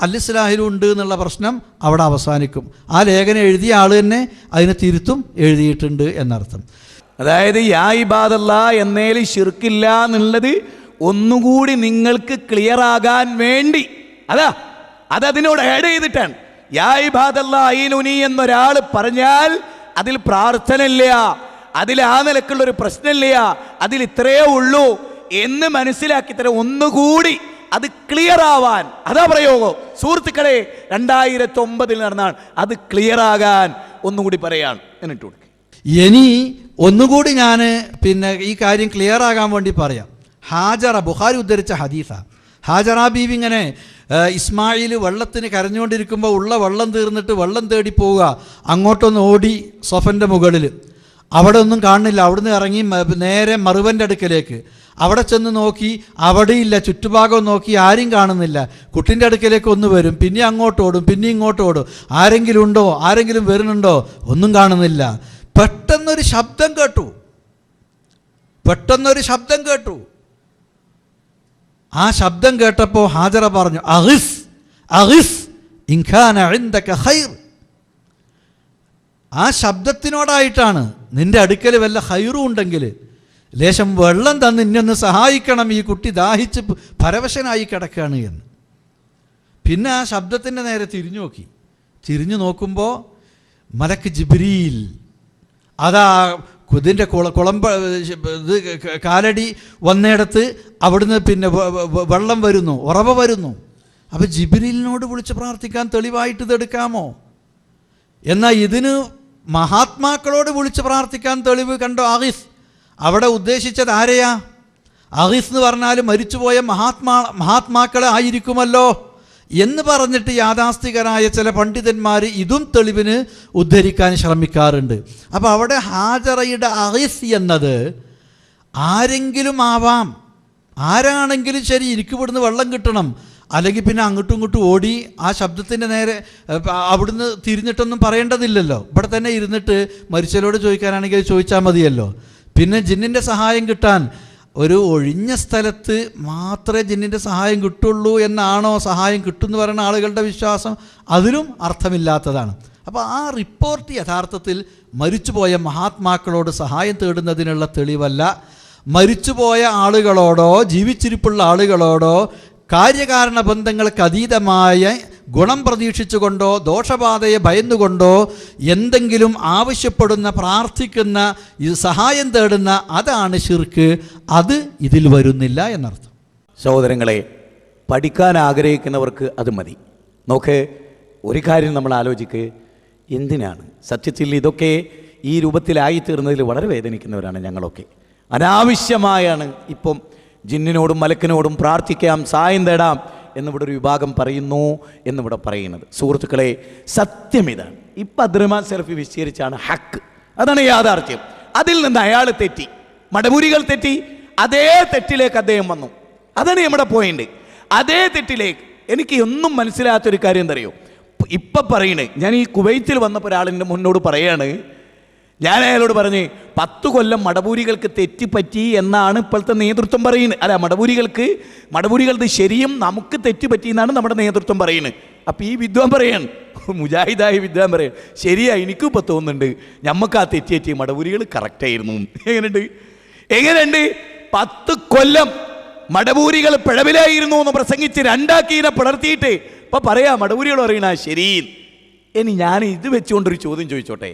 അൽ-ഇസ്ലാഹിലുണ്ട് എന്നുള്ള പ്രശ്നം അവിടെ അവസാനിക്കും. ആ ലേഖനം എഴുതിയ ആൾ തന്നെ അതിനെ തിരുത്തും എഴുതിയിട്ടുണ്ട് എന്നർത്ഥം. അതായത് യാ ഇബാദല്ലാ എന്നേൽ ശിർക്കില്ല എന്നുള്ളത് ഒന്നുകൂടി നിങ്ങൾക്ക് ക്ലിയർ ആകാൻ വേണ്ടി അതതിനോട് ആഡ് ചെയ്തിട്ടാണ്. യാ ഇബാദല്ലാ അയ്നുനി എന്നൊരാൾ പറഞ്ഞാൽ അതിൽ പ്രാർത്ഥന ഇല്ല, അതിൽ ആ നിലക്കുള്ളൊരു പ്രശ്നമില്ല, അതിൽ ഇത്രയേ ഉള്ളൂ എന്ന് മനസ്സിലാക്കി തരാം. ഒന്നുകൂടി അത് ക്ലിയർ ആവാൻ അതാ പ്രയോഗം. സുഹൃത്തുക്കളെ, 2009 നടന്നാണ് അത് ക്ലിയർ ആകാൻ ഒന്നുകൂടി പറയാണ്. എന്നിട്ട് കൊടുക്കുക. ഇനി ഒന്നുകൂടി ഞാൻ ഈ കാര്യം ക്ലിയർ ആകാൻ വേണ്ടി പറയാം. ഹാജറ, ബുഖാരി ഉദ്ധരിച്ച ഹദീസ. ഹാജറ ബീവി ഇങ്ങനെ ഇസ്മായിൽ വെള്ളത്തിന് കരഞ്ഞുകൊണ്ടിരിക്കുമ്പോൾ ഉള്ള വെള്ളം തീർന്നിട്ട് വെള്ളം തേടി പോവുക. അങ്ങോട്ടൊന്ന് ഓടി സൊഫൻ്റെ മുകളിൽ, അവിടെ ഒന്നും കാണുന്നില്ല. അവിടുന്ന് ഇറങ്ങി നേരെ മറുവൻ്റെ അടുക്കലേക്ക്. അവിടെ ചെന്ന് നോക്കി, അവിടെയില്ല. ചുറ്റുഭാഗം നോക്കി, ആരും കാണുന്നില്ല. കുട്ടിൻ്റെ അടുക്കലേക്ക് ഒന്ന് വരും, പിന്നെ അങ്ങോട്ടോടും, പിന്നെ ഇങ്ങോട്ടോടും. ആരെങ്കിലും ഉണ്ടോ, ആരെങ്കിലും വരുന്നുണ്ടോ, ഒന്നും കാണുന്നില്ല. പെട്ടെന്നൊരു ശബ്ദം കേട്ടു. ആ ശബ്ദം കേട്ടപ്പോൾ ഹാജറ പറഞ്ഞു, അഗിസ് ഇൻ കാന ഇൻദക ഖൈർ. ആ ശബ്ദത്തിനോടായിട്ടാണ്, നിന്റെ അടുക്കൽ വല്ല ഖൈറും ഉണ്ടെങ്കിൽ ലേശം വെള്ളം തന്ന് ഇന്നൊന്ന് സഹായിക്കണം, ഈ കുട്ടി ദാഹിച്ച് പരവശനായി കിടക്കുകയാണ് എന്ന്. പിന്നെ ആ ശബ്ദത്തിൻ്റെ നേരെ തിരിഞ്ഞു നോക്കുമ്പോൾ മലക്ക് ജിബ്രീൽ അതാ ഇതിൻ്റെ കുളമ്പ ഇത് കാലടി വന്നിടത്ത് അവിടുന്ന് പിന്നെ വെള്ളം വരുന്നു, ഉറവ വരുന്നു. അപ്പോൾ ജിബ്രീലിനോട് വിളിച്ച് പ്രാർത്ഥിക്കാൻ തെളിവായിട്ട് ഇതെടുക്കാമോ? എന്നാൽ ഇതിന് മഹാത്മാക്കളോട് വിളിച്ച് പ്രാർത്ഥിക്കാൻ തെളിവ് കണ്ടോ? അഗീസ് അവിടെ ഉദ്ദേശിച്ചത് ആരെയാ? അഗീസ് എന്ന് പറഞ്ഞാൽ മരിച്ചുപോയ മഹാത്മാക്കളെ ആയിരിക്കുമല്ലോ എന്ന് പറഞ്ഞിട്ട് യാഥാസ്ഥികരായ ചില പണ്ഡിതന്മാർ ഇതും തെളിവിന് ഉദ്ധരിക്കാൻ ശ്രമിക്കാറുണ്ട്. അപ്പോൾ അവിടെ ഹാജറയുടെ അഗീസ് എന്നത് ആരെങ്കിലും ആവാം, ആരാണെങ്കിലും ശരി, എനിക്ക് ഇവിടുന്ന് വെള്ളം കിട്ടണം, അല്ലെങ്കിൽ പിന്നെ അങ്ങോട്ടും ഇങ്ങോട്ടും ഓടി ആ ശബ്ദത്തിൻ്റെ നേരെ അവിടുന്ന് തിരിഞ്ഞിട്ടൊന്നും പറയേണ്ടതില്ലല്ലോ. ഇവിടെ തന്നെ ഇരുന്നിട്ട് മരിച്ചവരോട് ചോദിക്കാനാണെങ്കിൽ ചോദിച്ചാൽ മതിയല്ലോ. പിന്നെ ജിന്നിൻ്റെ സഹായം കിട്ടാൻ ഒരു ഒഴിഞ്ഞ സ്ഥലത്ത് മാത്രമേ ജിന്നിൻ്റെ സഹായം കിട്ടുള്ളൂ എന്നാണോ സഹായം കിട്ടുമെന്ന് പറയുന്ന ആളുകളുടെ വിശ്വാസം? അതിലും അർത്ഥമില്ലാത്തതാണ്. അപ്പോൾ ആ റിപ്പോർട്ട് യഥാർത്ഥത്തിൽ മരിച്ചുപോയ മഹാത്മാക്കളോട് സഹായം തേടുന്നതിനുള്ള തെളിവല്ല. മരിച്ചുപോയ ആളുകളോടോ ജീവിച്ചിരിപ്പുള്ള ആളുകളോടോ കാര്യകാരണ ബന്ധങ്ങൾക്ക് അതീതമായ ഗുണം പ്രതീക്ഷിച്ചുകൊണ്ടോ ദോഷബാധയെ ഭയന്നുകൊണ്ടോ എന്തെങ്കിലും ആവശ്യപ്പെടുന്ന, പ്രാർത്ഥിക്കുന്ന, ഇത് സഹായം തേടുന്ന, അതാണ് ശിർക്ക്. അത് ഇതിൽ വരുന്നില്ല എന്നർത്ഥം. സഹോദരങ്ങളെ, പഠിക്കാൻ ആഗ്രഹിക്കുന്നവർക്ക് അത് മതി. നോക്ക്, ഒരു കാര്യം നമ്മൾ ആലോചിക്ക്, എന്തിനാണ് സത്യത്തിൽ ഇതൊക്കെ ഈ രൂപത്തിലായിത്തീർന്നതിൽ വളരെ വേദനിക്കുന്നവരാണ് ഞങ്ങളൊക്കെ. അനാവശ്യമായാണ് ഇപ്പം ജിന്നിനോടും മലക്കിനോടും പ്രാർത്ഥിക്കാം, സഹായം തേടാം എന്നിവിടെ ഒരു വിഭാഗം പറയുന്നു എന്നിവിടെ പറയുന്നത്. സുഹൃത്തുക്കളെ, സത്യം ഇതാണ്. ഇപ്പം അബ്ദുറഹ്മാൻ സലഫി വിശദീകരിച്ചാണ് ഹക്ക്. അതാണ് യാഥാർത്ഥ്യം. അതിൽ നിന്ന് അയാൾ തെറ്റി, മടപൂരികൾ തെറ്റി, അതേ തെറ്റിലേക്ക് അദ്ദേഹം വന്നു. അതാണ് നമ്മുടെ പോയിന്റ്. അതേ തെറ്റിലേക്ക് എനിക്ക് ഒന്നും മനസ്സിലാത്തൊരു കാര്യം എന്തറിയോ? ഇപ്പം പറയണേ, ഞാൻ ഈ കുവൈത്തിൽ വന്നപ്പോൾ ഒരാളിൻ്റെ മുന്നോട് പറയാണ്, ഞാൻ അയാളോട് പറഞ്ഞ് 10 കൊല്ലം മടപൂരികൾക്ക് തെറ്റിപ്പറ്റി എന്നാണ് ഇപ്പോഴത്തെ നേതൃത്വം പറയുന്നത്. അല്ല, മടപൂരികളുടെ ശരിയും നമുക്ക് തെറ്റിപ്പറ്റി എന്നാണ് നമ്മുടെ നേതൃത്വം പറയുന്നത്. അപ്പം ഈ വിദ്വാൻ പറയാണ്, മുജാഹിദായ വിദ്വാൻ പറയാണ്, ശരിയാ, എനിക്കും ഇപ്പം തോന്നുന്നുണ്ട് നമുക്ക് ആ തെറ്റിയെറ്റിയ മടപൂരികൾ കറക്റ്റായിരുന്നു. എങ്ങനെയുണ്ട് 10 കൊല്ലം മടപൂരികൾ പിഴവിലായിരുന്നു എന്ന് പ്രസംഗിച്ച് രണ്ടാക്കീനെ പിളർത്തിയിട്ട് ഇപ്പം പറയാ മടപൂരികൾ പറയണ ശരി. ഇനി ഞാൻ ഇത് വെച്ചുകൊണ്ടൊരു ചോദ്യം ചോദിച്ചോട്ടെ.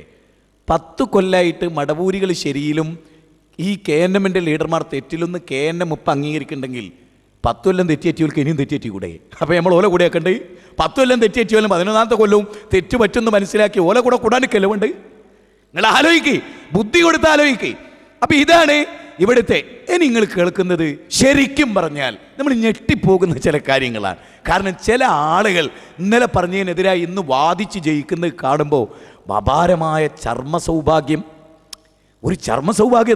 10 കൊല്ലമായിട്ട് മടപൂരികൾ ശരിയിലും ഈ KNM ലീഡർമാർ തെറ്റിലൊന്ന് KNM ഇപ്പം അംഗീകരിക്കുന്നുണ്ടെങ്കിൽ 10 കൊല്ലം തെറ്റിയേറ്റിയവർക്ക് ഇനിയും തെറ്റിയേറ്റിക്കൂടെ? അപ്പോൾ നമ്മൾ ഓല കൂടെ ആക്കണ്ടേ? 10 കൊല്ലം തെറ്റിയേറ്റിയാലും 11ാമത്തെ കൊല്ലവും തെറ്റ് പറ്റുമെന്ന് മനസ്സിലാക്കി ഓല കൂടെ കൂടാനിക്കല്ലോ ഉണ്ട്. നിങ്ങൾ ആലോചിക്കേ, ബുദ്ധി കൊടുത്ത് ആലോചിക്കേ. അപ്പം ഇതാണ് ഇവിടുത്തെ. നിങ്ങൾ കേൾക്കുന്നത് ശരിക്കും പറഞ്ഞാൽ നമ്മൾ ഞെട്ടിപ്പോകുന്ന ചില കാര്യങ്ങളാണ്. കാരണം ചില ആളുകൾ ഇന്നലെ പറഞ്ഞതിനെതിരായി ഇന്ന് വാദിച്ച് ജയിക്കുന്നത് കാണുമ്പോൾ അപാരമായ ചർമ്മസൗഭാഗ്യം,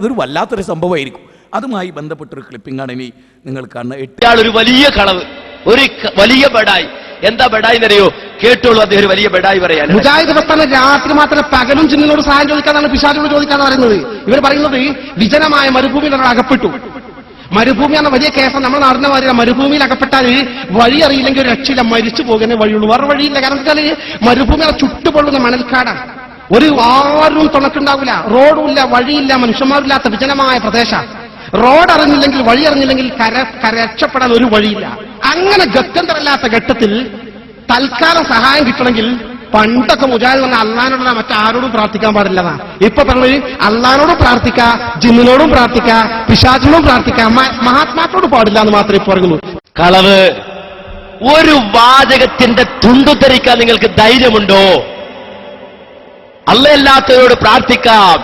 അതൊരു വല്ലാത്തൊരു സംഭവമായിരിക്കും. അതുമായി ബന്ധപ്പെട്ടൊരു ക്ലിപ്പിംഗാണ് ഇനി നിങ്ങൾ കാണുന്നത്. ഒരു വലിയ കളവ് ഒരു വലിയ ബെഡായി. എന്താ ബെഡായി എന്നറിയോ? കേട്ടോളൂ, അദ്ദേഹം ഒരു വലിയ ബെഡായി പറയാൻ. മുജാഹിദ് പ്രസ്ഥാനം രാത്രി മാത്രമേ പകലും ജിന്നിനോട് സഹായം ചോദിക്കാന്നാണ്, പിശാചിനോട് ചോദിക്കാന്ന് പറയുന്നത്. ഇവർ പറയുന്നത് വിജനമായ മരുഭൂമിയിൽ ഒരാൾ അകപ്പെട്ടു. മരുഭൂമി എന്ന വലിയ കേസാണ്. നമ്മൾ നടന്ന മാതിരി മരുഭൂമിയിൽ അകപ്പെട്ടാൽ വഴി അറിയില്ലെങ്കിൽ ഒരു രക്ഷയില്ല, മരിച്ചു പോകുന്നേ വഴിയുള്ളൂ, വേറെ വഴിയില്ല. കാരണം എന്താ വെച്ചാൽ മരുഭൂമിയാണ് ചുട്ടുപൊള്ളുന്ന മണൽക്കാടാണ്, ഒരു ആരും തുണക്കുണ്ടാവില്ല, റോഡും ഇല്ല, വഴിയില്ല, മനുഷ്യന്മാരില്ലാത്ത വിജനമായ പ്രദേശം. റോഡ് അറിഞ്ഞില്ലെങ്കിൽ, വഴി അറിഞ്ഞില്ലെങ്കിൽ രക്ഷപ്പെടാൻ ഒരു വഴിയില്ല. അങ്ങനെ ഗത്യന്തരമില്ലാത്ത ഘട്ടത്തിൽ തൽക്കാലം സഹായം കിട്ടണമെങ്കിൽ പണ്ടൊക്കെ മുജാഹിദ് പറഞ്ഞ അള്ളഹാനോടല്ല മറ്റാരോടും പ്രാർത്ഥിക്കാൻ പാടില്ലതാ. ഇപ്പൊ പറഞ്ഞത് അള്ളഹാനോടും പ്രാർത്ഥിക്കുക, ജിന്നിനോടും പ്രാർത്ഥിക്കുക, പിശാചിനോടും പ്രാർത്ഥിക്കുക, മഹാത്മാക്കളോട് പാടില്ല എന്ന് മാത്രമേ ഇപ്പൊ പറയുള്ളൂ. കളവ്. ഒരു വാചകത്തിന്റെ തുണ്ടുത്തരിക്കാൻ നിങ്ങൾക്ക് ധൈര്യമുണ്ടോ? അള്ളയല്ലാത്തവരോട് പ്രാർത്ഥിക്കാം,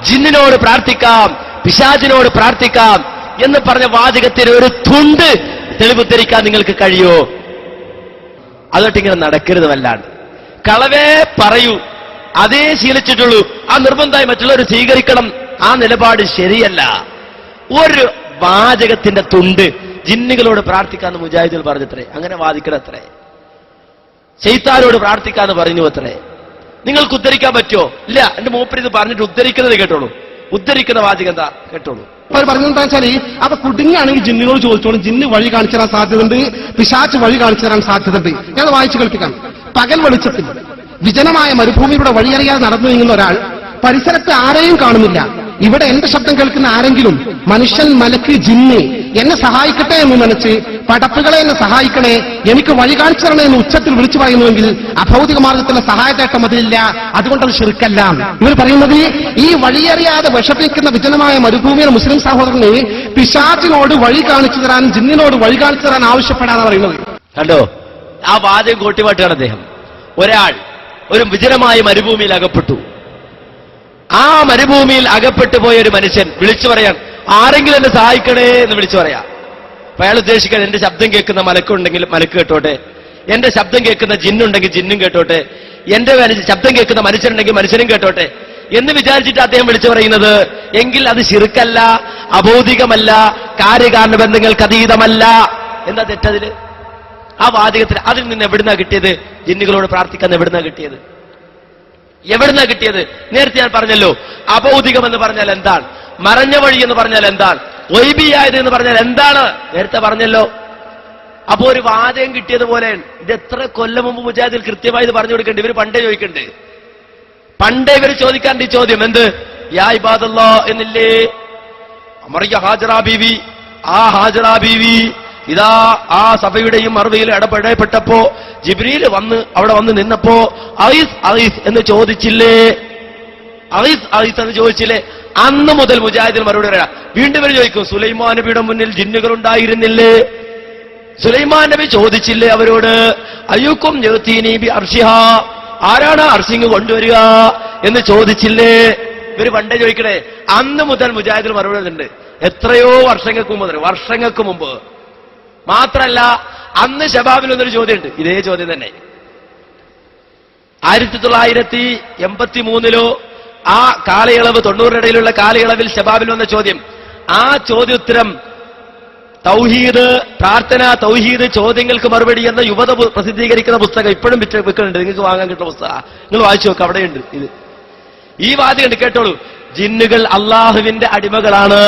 ജിന്നിനോട് പ്രാർത്ഥിക്കാം, പിശാചിനോട് പ്രാർത്ഥിക്കാം എന്ന് പറഞ്ഞ വാചകത്തിന് ഒരു തുണ്ട് തെളിവ് ധരിക്കാൻ നിങ്ങൾക്ക് കഴിയോ? അതോട്ടിങ്ങനെ നടക്കരുത്. വല്ലാണ്ട് കളവേ പറയൂ, അതേ ശീലിച്ചിട്ടുള്ളൂ. ആ നിർബന്ധമായി മറ്റുള്ളവർ സ്വീകരിക്കണം, ആ നിലപാട് ശരിയല്ല. ഒരു വാചകത്തിന്റെ തുണ്ട് ജിന്നുകളോട് പ്രാർത്ഥിക്കാന്ന് മുജാഹിദുകൾ പറഞ്ഞത്രേ. അങ്ങനെ വാദിക്കണത്രേ. ശൈത്താനോട് പ്രാർത്ഥിക്കാന്ന് പറഞ്ഞു അത്രേ. നിങ്ങൾക്ക് ഉദ്ധരിക്കാൻ പറ്റുമോ? ഇല്ല. എന്റെ മൂപ്പര് ഇത് പറഞ്ഞിട്ട് ഉദ്ധരിക്കുന്നത് കേട്ടോളൂ. ഉദ്ധരിക്കുന്ന വാചകം എന്താ കേട്ടോളൂ. അവർ പറഞ്ഞെന്താ വെച്ചാൽ അപ്പൊ കുടുങ്ങിയാണെങ്കിൽ ജിന്നിനോട് ചോദിച്ചോളും, ജിന്ന് വഴി കാണിച്ചു തരാൻ സാധ്യതയുണ്ട്, പിശാച്ച് വഴി കാണിച്ചു തരാൻ സാധ്യതയുണ്ട്. ഞാൻ വായിച്ചു കേൾപ്പിക്കാം. പകൽ വെളിച്ചത്തിൽ വിജനമായ മരുഭൂമിയുടെ വഴിയറിയാതെ നടന്നു നീങ്ങുന്ന ഒരാൾ പരിസരത്ത് ആരെയും കാണുന്നില്ല. ഇവിടെ എന്റെ ശബ്ദം കേൾക്കുന്ന ആരെങ്കിലും, മനുഷ്യൻ, മലക്ക്, ജിന്ന്, എന്നെ സഹായിക്കട്ടെ എന്ന് നനച്ച് പടപ്പുകളെ എന്നെ സഹായിക്കണേ, എനിക്ക് വഴി കാണിച്ചു തരണേ എന്ന് ഉച്ചത്തിൽ വിളിച്ചു പറയുന്നുവെങ്കിൽ അഭൗതിക മാർഗത്തിലുള്ള സഹായത്തേട്ടം അതിലില്ല, അതുകൊണ്ടത് ശിർക്കല്ല. ഇവർ പറയുന്നത് ഈ വഴിയറിയാതെ വിഷപ്പിക്കുന്ന വിജനമായ മരുഭൂമിയിലെ മുസ്ലിം സഹോദരന് പിശാചിനോട് വഴി കാണിച്ചു തരാൻ, ജിന്നിനോട് വഴി കാണിച്ചു തരാൻ ആവശ്യപ്പെടാന്ന് പറയുന്നത്. കണ്ടോ? ആ വാചകം കോട്ടിവാട്ടാണ് അദ്ദേഹം. ഒരാൾ ഒരു വിജനമായ മരുഭൂമിയിൽ അകപ്പെട്ടു. ആ മരുഭൂമിയിൽ അകപ്പെട്ടു പോയ ഒരു മനുഷ്യൻ വിളിച്ചു പറയാൻ, ആരെങ്കിലും എന്നെ സഹായിക്കണേ എന്ന് വിളിച്ചു പറയാം. അപ്പൊ അയാൾ ഉദ്ദേശിക്കാൻ, എന്റെ ശബ്ദം കേൾക്കുന്ന മലക്കുണ്ടെങ്കിൽ മലക്ക് കേട്ടോട്ടെ, എന്റെ ശബ്ദം കേൾക്കുന്ന ജിന്നുണ്ടെങ്കിൽ ജിന്നും കേട്ടോട്ടെ, എന്റെ ശബ്ദം കേൾക്കുന്ന മനുഷ്യനുണ്ടെങ്കിൽ മനുഷ്യനും കേട്ടോട്ടെ എന്ന് വിചാരിച്ചിട്ട് അദ്ദേഹം വിളിച്ചു പറയുന്നത്. എങ്കിൽ അത് ശിർക്കല്ല, അബൗദികമല്ല, കാര്യകാരണ ബന്ധങ്ങൾക്ക് അതീതമല്ല. എന്താ തെറ്റതില്? ആ വാചകത്തിൽ അതിൽ നിന്ന് എവിടുന്നാ കിട്ടിയത്? ജിന്നുകളോട് പ്രാർത്ഥിക്കാൻ എവിടുന്നാ കിട്ടിയത്? എവിടുന്നാ കിട്ടിയത്? നേരത്തെ ഞാൻ പറഞ്ഞല്ലോ, അബൗദികം എന്ന് പറഞ്ഞാൽ എന്താണ്, മറഞ്ഞ വഴി എന്ന് പറഞ്ഞാൽ എന്താണ്, വൈബിയായത് എന്ന് പറഞ്ഞാൽ എന്താണ്, നേരത്തെ പറഞ്ഞല്ലോ. അപ്പോ ഒരു വാചകം കിട്ടിയതുപോലെ ഇത് എത്ര കൊല്ലം മുമ്പ് മുജാഹിദിൽ കൃത്യമായി ഇത് പറഞ്ഞു കൊടുക്കണ്ടേ? ഇവര് പണ്ടേ ചോദിക്കണ്ടേ? പണ്ടേ ഇവര് ചോദിക്കാണ്ട് ഈ ചോദ്യം എന്ത്? യാ ഇബാദല്ലാ എന്നില്ലേ അമറിയ ഹാജറ ബീവി. ആ ഹാജറ ബീവി ഇതാ ആ സഭയുടെയും മറുവയിൽ ഇടപെടപ്പെട്ടപ്പോ ജിബ്രീൽ അവിടെ വന്ന് നിന്നപ്പോ ഐസ് ഐസ് എന്ന് ചോദിച്ചില്ലേ? ഐസ് ഐസ് എന്ന് ചോദിച്ചില്ലേ? അന്ന് മുതൽ മുജാഹിദിൽ മറുപടി പറയാം. വീണ്ടും ഇവർ ചോദിക്കും, സുലൈമാൻ നബിയുടെ മുന്നിൽ ജിന്നുകൾ ഉണ്ടായിരുന്നില്ലേ? സുലൈമാൻ നബി ചോദിച്ചില്ലേ അവരോട്, അയ്യുക്കും ബി അർഷിഹ, ആരാണ് അർഷിങ് കൊണ്ടുവരിക എന്ന് ചോദിച്ചില്ലേ? ഇവര് പണ്ടേ ചോദിക്കണേ. അന്ന് മുതൽ മുജാഹിദിൽ മറുപടി ഉണ്ട്. എത്രയോ വർഷങ്ങൾക്ക് മുമ്പ് മാത്രല്ല, അന്ന് ശബാബിൽ ഒന്നൊരു ചോദ്യമുണ്ട്, ഇതേ ചോദ്യം തന്നെ. 1983 ആ കാലയളവ്, 90 ഇടയിലുള്ള കാലയളവിൽ ശബാബിൽ വന്ന ചോദ്യം. ആ ചോദ്യോത്തരം തൗഹീദ്, പ്രാർത്ഥന, തൗഹീദ്, ചോദ്യങ്ങൾക്ക് മറുപടി എന്ന യുവത പ്രസിദ്ധീകരിക്കുന്ന പുസ്തകം ഇപ്പോഴും വിൽക്കുന്നുണ്ട്. നിങ്ങൾക്ക് വാങ്ങാൻ കിട്ടുന്ന പുസ്തകം നിങ്ങൾ വായിച്ചു നോക്കുക, അവിടെയുണ്ട് ഇത്. ഈ വാചകം കേട്ടോളൂ. ജിന്നുകൾ അള്ളാഹുവിന്റെ അടിമകളാണ്.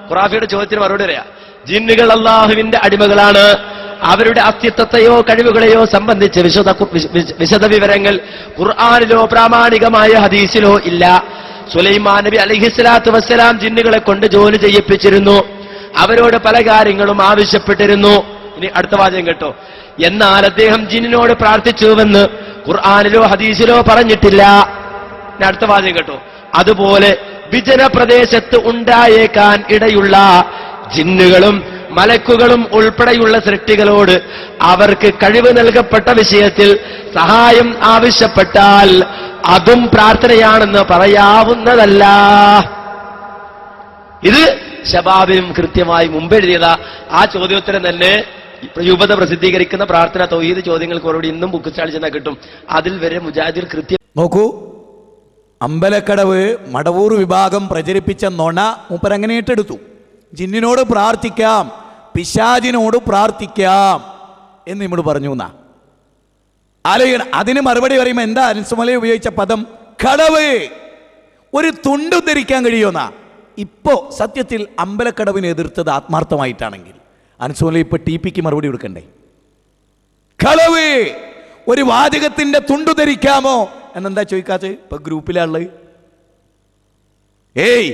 ഖുറാഫിയുടെ ചോദ്യത്തിന് മറുപടി പറയാ. ജിന്നുകൾ അള്ളാഹുവിന്റെ അടിമകളാണ്. അവരുടെ അസ്തിത്വത്തെയോ കഴിവുകളെയോ സംബന്ധിച്ച് വിശദ വിവരങ്ങൾ ഖുർആനിലോ പ്രാമാണികമായ ഹദീസിലോ ഇല്ല. സുലൈമാൻ നബി അലൈഹിസ്സലാത്തു വസ്സലാം ജിന്നുകളെ കൊണ്ട് ജോലി ചെയ്യിപ്പിച്ചിരുന്നു. അവരോട് പല കാര്യങ്ങളും ആവശ്യപ്പെട്ടിരുന്നു. ഇനി അടുത്ത വാചകം കേട്ടോ. എന്നാൽ അദ്ദേഹം ജിന്നിനോട് പ്രാർത്ഥിച്ചുവെന്ന് ഖുർആനിലോ ഹദീസിലോ പറഞ്ഞിട്ടില്ല. അടുത്ത വാചകം കേട്ടോ. അതുപോലെ വിജന പ്രദേശത്ത് ഉണ്ടായേക്കാൻ ഇടയുള്ള ജിന്നുകളും മലക്കുകളും ഉൾപ്പെടെയുള്ള സൃഷ്ടികളോട് അവർക്ക് കഴിവ് നൽകപ്പെട്ട വിഷയത്തിൽ സഹായം ആവശ്യപ്പെട്ടാൽ അതും പ്രാർത്ഥനയാണെന്ന് പറയാവുന്നതല്ല. ഇത് ശബാബിനും കൃത്യമായി മുമ്പെഴുതിയതാ. ആ ചോദ്യോത്തരം തന്നെ യുവത പ്രസിദ്ധീകരിക്കുന്ന പ്രാർത്ഥന തൗഹീദ് ചോദ്യങ്ങൾക്ക് മറുപടി ഇന്നും ബുക്ക് സ്റ്റാളിൽ ചെന്നാൽ കിട്ടും. അതിൽ വരെ മുജാഹിദിൽ കൃത്യം. നോക്കൂ, അമ്പലക്കടവ് മടവൂർ വിഭാഗം പ്രചരിപ്പിച്ച നുണ മൂപ്പരങ്ങനെ ഏറ്റെടുത്തു. ജിന്നിനോട് പ്രാർത്ഥിക്കാം, പിശാചിനോട് പ്രാർത്ഥിക്കാം എന്ന് നമ്മൾ പറഞ്ഞു എന്നാ ആലോചന. അതിന് മറുപടി പറയുമ്പോൾ എന്താ അൻസുമല ഉപയോഗിച്ച പദം? കടവ്. ഒരു തുണ്ട് ഉദ്ധരിക്കാൻ കഴിയുമെന്നാ. ഇപ്പോ സത്യത്തിൽ അമ്പലക്കടവിനെ എതിർത്തത് ആത്മാർത്ഥമായിട്ടാണെങ്കിൽ അൻസുമല ഇപ്പൊ ടിപിക്ക് മറുപടി കൊടുക്കണ്ടേ? കളവ്. ഒരു വാചകത്തിന്റെ തുണ്ടു ധരിക്കാമോ എന്നെന്താ ചോദിക്കാത്തത്? ഇപ്പൊ ഗ്രൂപ്പിലാള് ഏയ്